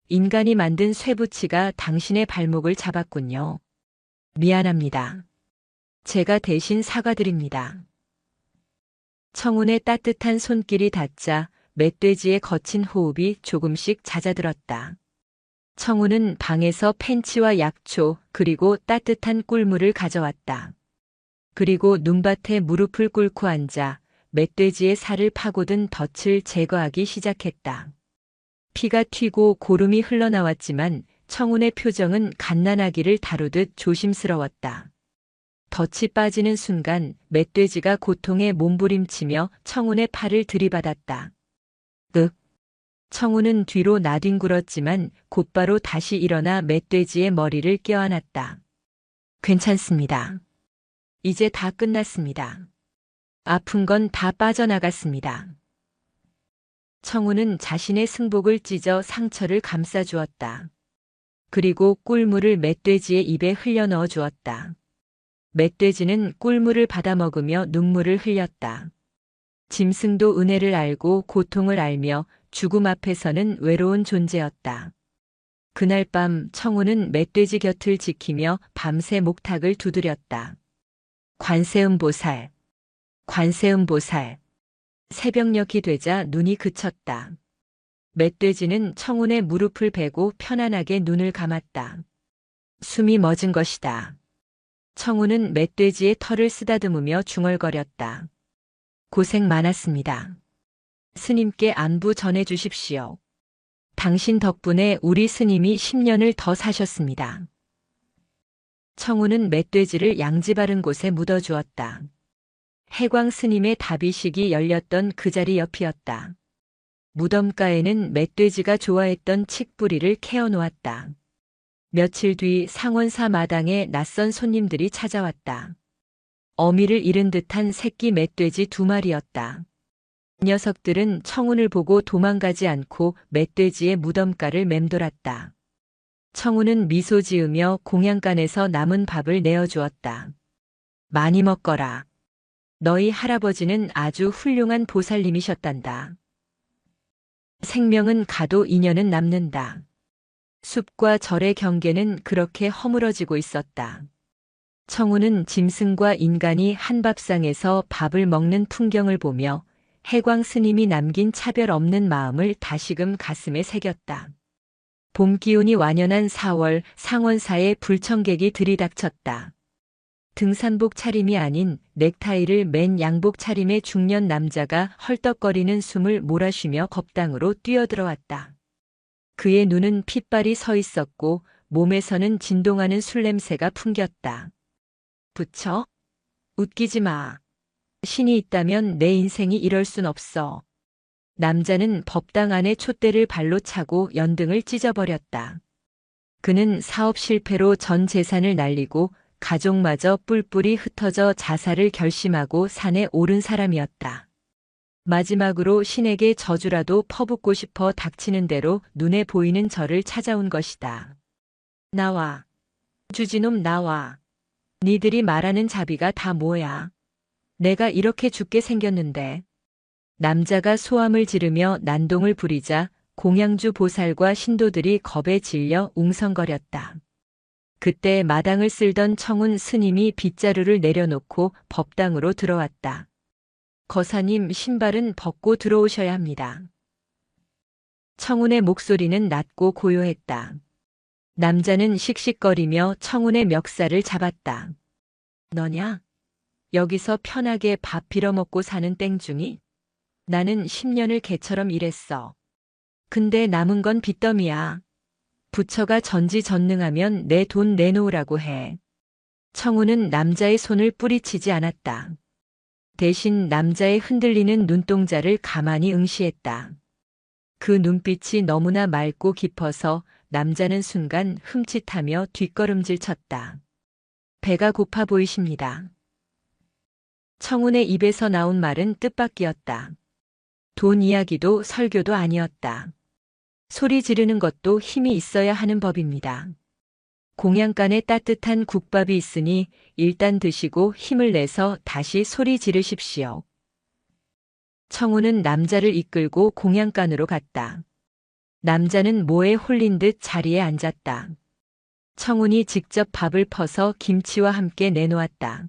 인간이 만든 쇠붙이가 당신의 발목을 잡았군요. 미안합니다. 제가 대신 사과드립니다. 청운의 따뜻한 손길이 닿자 멧돼지의 거친 호흡이 조금씩 잦아들었다. 청운은 방에서 팬치와 약초 그리고 따뜻한 꿀물을 가져왔다. 그리고 눈밭에 무릎을 꿇고 앉아 멧돼지의 살을 파고든 덫을 제거하기 시작했다. 피가 튀고 고름이 흘러나왔지만 청운의 표정은 갓난아기를 다루듯 조심스러웠다. 덫이 빠지는 순간 멧돼지가 고통에 몸부림치며 청운의 팔을 들이받았다. 윽! 청운은 뒤로 나뒹굴었지만 곧바로 다시 일어나 멧돼지의 머리를 껴안았다. 괜찮습니다. 이제 다 끝났습니다. 아픈 건 다 빠져나갔습니다. 청운은 자신의 승복을 찢어 상처를 감싸주었다. 그리고 꿀물을 멧돼지의 입에 흘려넣어 주었다. 멧돼지는 꿀물을 받아먹으며 눈물을 흘렸다. 짐승도 은혜를 알고 고통을 알며 죽음 앞에서는 외로운 존재였다. 그날 밤 청운은 멧돼지 곁을 지키며 밤새 목탁을 두드렸다. 관세음보살, 관세음보살. 새벽녘이 되자 눈이 그쳤다. 멧돼지는 청운의 무릎을 베고 편안하게 눈을 감았다. 숨이 멎은 것이다. 청운은 멧돼지의 털을 쓰다듬으며 중얼거렸다. 고생 많았습니다. 스님께 안부 전해 주십시오. 당신 덕분에 우리 스님이 10년을 더 사셨습니다. 청운은 멧돼지를 양지 바른 곳에 묻어주었다. 해광 스님의 다비식이 열렸던 그 자리 옆이었다. 무덤가에는 멧돼지가 좋아했던 칡뿌리를 캐어놓았다. 며칠 뒤 상원사 마당에 낯선 손님들이 찾아왔다. 어미를 잃은 듯한 새끼 멧돼지 2마리였다. 녀석들은 청운을 보고 도망가지 않고 멧돼지의 무덤가를 맴돌았다. 청운은 미소 지으며 공양간에서 남은 밥을 내어주었다. 많이 먹거라. 너희 할아버지는 아주 훌륭한 보살님이셨단다. 생명은 가도 인연은 남는다. 숲과 절의 경계는 그렇게 허물어지고 있었다. 청운은 짐승과 인간이 한 밥상에서 밥을 먹는 풍경을 보며 해광 스님이 남긴 차별 없는 마음을 다시금 가슴에 새겼다. 봄 기운이 완연한 4월 상원사에 불청객이 들이닥쳤다. 등산복 차림이 아닌 넥타이를 맨 양복 차림의 중년 남자가 헐떡거리는 숨을 몰아쉬며 법당으로 뛰어들어왔다. 그의 눈은 핏발이 서 있었고 몸에서는 진동하는 술 냄새가 풍겼다. 부처? 웃기지 마. 신이 있다면 내 인생이 이럴 순 없어. 남자는 법당 안에 촛대를 발로 차고 연등을 찢어버렸다. 그는 사업 실패로 전 재산을 날리고 가족마저 뿔뿔이 흩어져 자살을 결심하고 산에 오른 사람이었다. 마지막으로 신에게 저주라도 퍼붓고 싶어 닥치는 대로 눈에 보이는 저를 찾아온 것이다. 나와. 주지놈 나와. 니들이 말하는 자비가 다 뭐야? 내가 이렇게 죽게 생겼는데. 남자가 소함을 지르며 난동을 부리자 공양주 보살과 신도들이 겁에 질려 웅성거렸다. 그때 마당을 쓸던 청운 스님이 빗자루를 내려놓고 법당으로 들어왔다. 거사님 신발은 벗고 들어오셔야 합니다. 청운의 목소리는 낮고 고요했다. 남자는 씩씩거리며 청운의 멱살을 잡았다. 너냐? 여기서 편하게 밥 빌어먹고 사는 땡중이? 나는 10년을 개처럼 일했어. 근데 남은 건 빚더미야. 부처가 전지전능하면 내 돈 내놓으라고 해. 청운은 남자의 손을 뿌리치지 않았다. 대신 남자의 흔들리는 눈동자를 가만히 응시했다. 그 눈빛이 너무나 맑고 깊어서 남자는 순간 흠칫하며 뒷걸음질 쳤다. 배가 고파 보이십니다. 청운의 입에서 나온 말은 뜻밖이었다. 돈 이야기도 설교도 아니었다. 소리 지르는 것도 힘이 있어야 하는 법입니다. 공양간에 따뜻한 국밥이 있으니 일단 드시고 힘을 내서 다시 소리 지르십시오. 청운은 남자를 이끌고 공양간으로 갔다. 남자는 모에 홀린 듯 자리에 앉았다. 청운이 직접 밥을 퍼서 김치와 함께 내놓았다.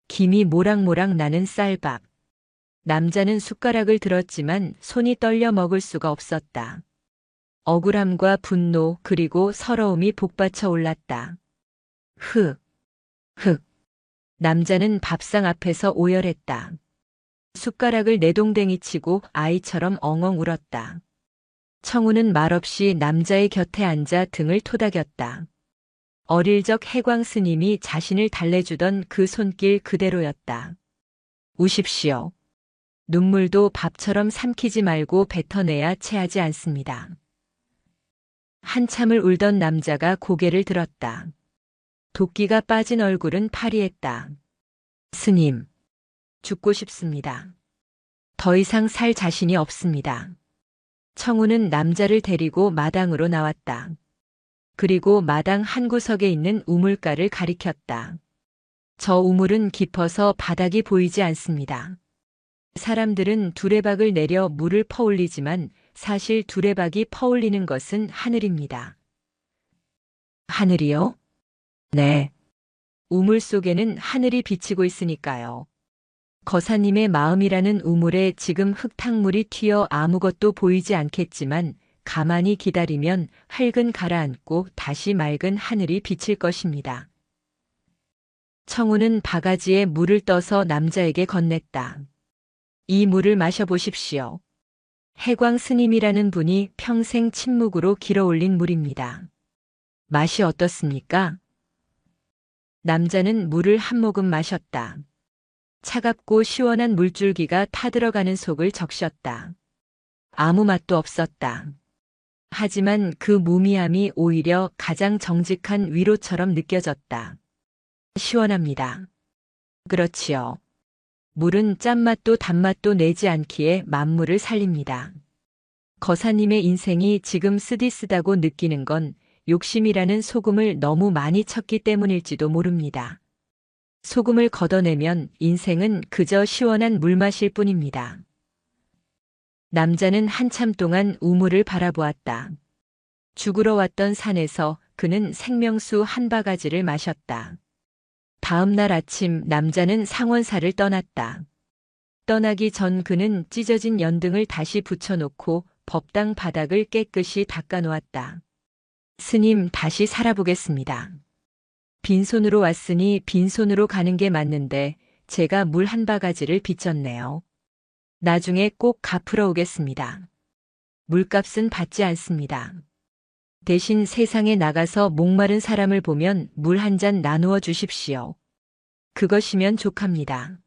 김이 모락모락 나는 쌀밥. 남자는 숟가락을 들었지만 손이 떨려 먹을 수가 없었다. 억울함과 분노 그리고 서러움이 복받쳐 올랐다. 흑. 남자는 밥상 앞에서 오열했다. 숟가락을 내동댕이 치고 아이처럼 엉엉 울었다. 청운은 말없이 남자의 곁에 앉아 등을 토닥였다. 어릴 적 해광 스님이 자신을 달래주던 그 손길 그대로였다. 우십시오. 눈물도 밥처럼 삼키지 말고 뱉어내야 체하지 않습니다. 한참을 울던 남자가 고개를 들었다. 도끼가 빠진 얼굴은 파리했다. 스님, 죽고 싶습니다. 더 이상 살 자신이 없습니다. 청운은 남자를 데리고 마당으로 나왔다. 그리고 마당 한 구석에 있는 우물가를 가리켰다. 저 우물은 깊어서 바닥이 보이지 않습니다. 사람들은 두레박을 내려 물을 퍼올리지만 사실 두레박이 퍼올리는 것은 하늘입니다. 하늘이요? 네. 우물 속에는 하늘이 비치고 있으니까요. 거사님의 마음이라는 우물에 지금 흙탕물이 튀어 아무것도 보이지 않겠지만 가만히 기다리면 흙은 가라앉고 다시 맑은 하늘이 비칠 것입니다. 청운은 바가지에 물을 떠서 남자에게 건넸다. 이 물을 마셔보십시오. 해광 스님이라는 분이 평생 침묵으로 길어올린 물입니다. 맛이 어떻습니까? 남자는 물을 한 모금 마셨다. 차갑고 시원한 물줄기가 타들어가는 속을 적셨다. 아무 맛도 없었다. 하지만 그 무미함이 오히려 가장 정직한 위로처럼 느껴졌다. 시원합니다. 그렇지요. 물은 짠맛도 단맛도 내지 않기에 만물을 살립니다. 거사님의 인생이 지금 쓰디쓰다고 느끼는 건 욕심이라는 소금을 너무 많이 쳤기 때문일지도 모릅니다. 소금을 걷어내면 인생은 그저 시원한 물맛일 뿐입니다. 남자는 한참 동안 우물을 바라보았다. 죽으러 왔던 산에서 그는 생명수 한 바가지를 마셨다. 다음 날 아침 남자는 상원사를 떠났다. 떠나기 전 그는 찢어진 연등을 다시 붙여놓고 법당 바닥을 깨끗이 닦아놓았다. 스님, 다시 살아보겠습니다. 빈손으로 왔으니 빈손으로 가는 게 맞는데 제가 물 한 바가지를 빚졌네요. 나중에 꼭 갚으러 오겠습니다. 물값은 받지 않습니다. 대신 세상에 나가서 목마른 사람을 보면 물 한 잔 나누어 주십시오. 그것이면 족합니다.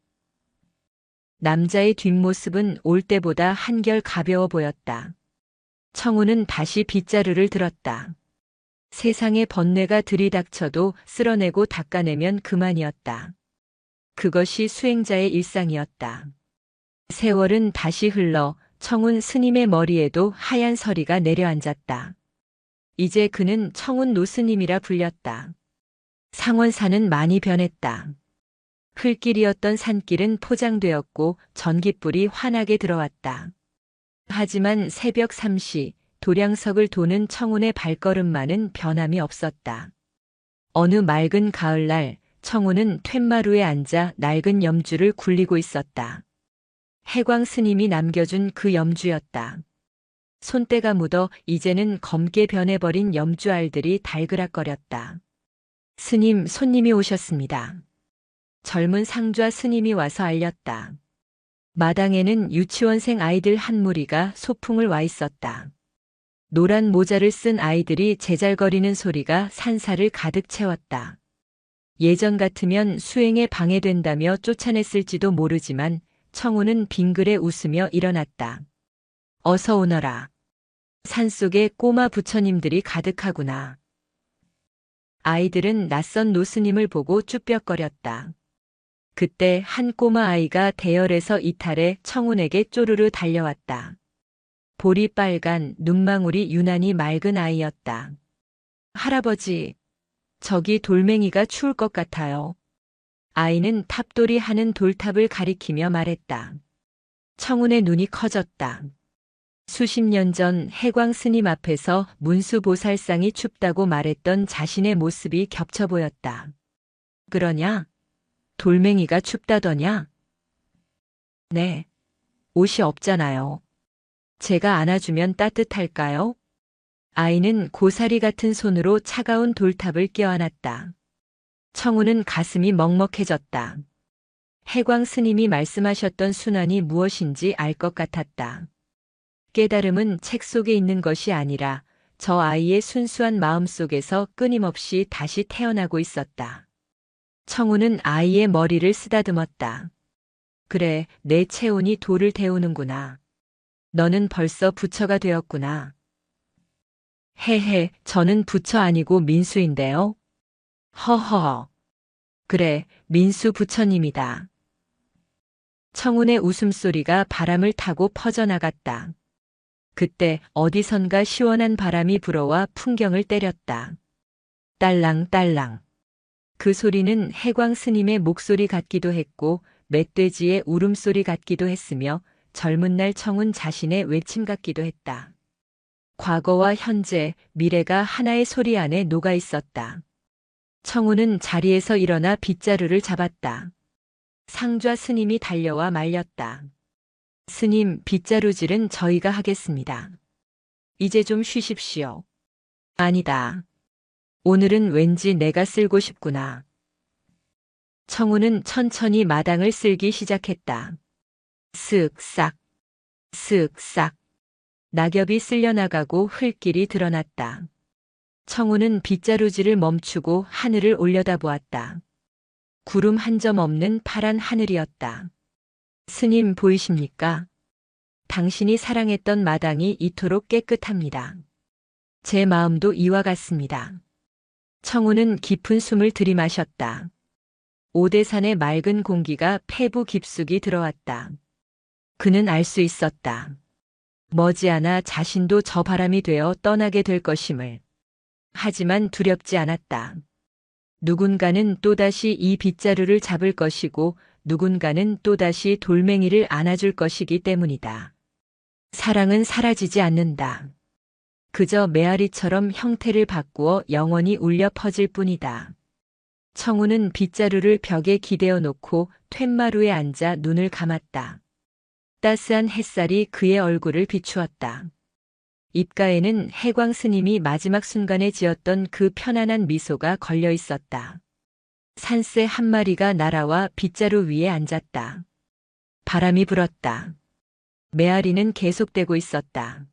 남자의 뒷모습은 올 때보다 한결 가벼워 보였다. 청운은 다시 빗자루를 들었다. 세상에 번뇌가 들이닥쳐도 쓸어내고 닦아내면 그만이었다. 그것이 수행자의 일상이었다. 세월은 다시 흘러 청운 스님의 머리에도 하얀 서리가 내려앉았다. 이제 그는 청운 노스님이라 불렸다. 상원사는 많이 변했다. 흘길이었던 산길은 포장되었고 전깃불이 환하게 들어왔다. 하지만 새벽 3시 도량석을 도는 청운의 발걸음만은 변함이 없었다. 어느 맑은 가을날 청운은 툇마루에 앉아 낡은 염주를 굴리고 있었다. 해광 스님이 남겨준 그 염주였다. 손때가 묻어 이제는 검게 변해버린 염주알들이 달그락거렸다. 스님, 손님이 오셨습니다. 젊은 상좌 스님이 와서 알렸다. 마당에는 유치원생 아이들 한 무리가 소풍을 와 있었다. 노란 모자를 쓴 아이들이 제잘거리는 소리가 산사를 가득 채웠다. 예전 같으면 수행에 방해된다며 쫓아냈을지도 모르지만 청우는 빙그레 웃으며 일어났다. 어서 오너라. 산속에 꼬마 부처님들이 가득하구나. 아이들은 낯선 노스님을 보고 쭈뼛거렸다. 그때 한 꼬마 아이가 대열에서 이탈해 청운에게 쪼르르 달려왔다. 볼이 빨간 눈망울이 유난히 맑은 아이였다. 할아버지, 저기 돌멩이가 추울 것 같아요. 아이는 탑돌이 하는 돌탑을 가리키며 말했다. 청운의 눈이 커졌다. 수십 년 전 해광 스님 앞에서 문수보살상이 춥다고 말했던 자신의 모습이 겹쳐 보였다. 그러냐? 돌멩이가 춥다더냐? 네. 옷이 없잖아요. 제가 안아주면 따뜻할까요? 아이는 고사리 같은 손으로 차가운 돌탑을 껴안았다. 청우는 가슴이 먹먹해졌다. 해광 스님이 말씀하셨던 순환이 무엇인지 알 것 같았다. 깨달음은 책 속에 있는 것이 아니라 저 아이의 순수한 마음 속에서 끊임없이 다시 태어나고 있었다. 청우는 아이의 머리를 쓰다듬었다. 그래, 내 체온이 돌을 데우는구나. 너는 벌써 부처가 되었구나. 헤헤, 저는 부처 아니고 민수인데요. 허허. 그래, 민수 부처님이다. 청운의 웃음소리가 바람을 타고 퍼져나갔다. 그때 어디선가 시원한 바람이 불어와 풍경을 때렸다. 딸랑딸랑. 그 소리는 해광 스님의 목소리 같기도 했고 멧돼지의 울음소리 같기도 했으며 젊은 날 청운 자신의 외침 같기도 했다. 과거와 현재, 미래가 하나의 소리 안에 녹아 있었다. 청운은 자리에서 일어나 빗자루를 잡았다. 상좌 스님이 달려와 말렸다. 스님, 빗자루질은 저희가 하겠습니다. 이제 좀 쉬십시오. 아니다. 오늘은 왠지 내가 쓸고 싶구나. 청우는 천천히 마당을 쓸기 시작했다. 쓱싹, 쓱싹. 낙엽이 쓸려나가고 흙길이 드러났다. 청우는 빗자루질을 멈추고 하늘을 올려다보았다. 구름 한 점 없는 파란 하늘이었다. 스님 보이십니까? 당신이 사랑했던 마당이 이토록 깨끗합니다. 제 마음도 이와 같습니다. 청우는 깊은 숨을 들이마셨다. 오대산의 맑은 공기가 폐부 깊숙이 들어왔다. 그는 알 수 있었다. 머지않아 자신도 저 바람이 되어 떠나게 될 것임을. 하지만 두렵지 않았다. 누군가는 또다시 이 빗자루를 잡을 것이고 누군가는 또다시 돌멩이를 안아줄 것이기 때문이다. 사랑은 사라지지 않는다. 그저 메아리처럼 형태를 바꾸어 영원히 울려 퍼질 뿐이다. 청우는 빗자루를 벽에 기대어 놓고 툇마루에 앉아 눈을 감았다. 따스한 햇살이 그의 얼굴을 비추었다. 입가에는 해광 스님이 마지막 순간에 지었던 그 편안한 미소가 걸려 있었다. 산새 한 마리가 날아와 빗자루 위에 앉았다. 바람이 불었다. 메아리는 계속되고 있었다.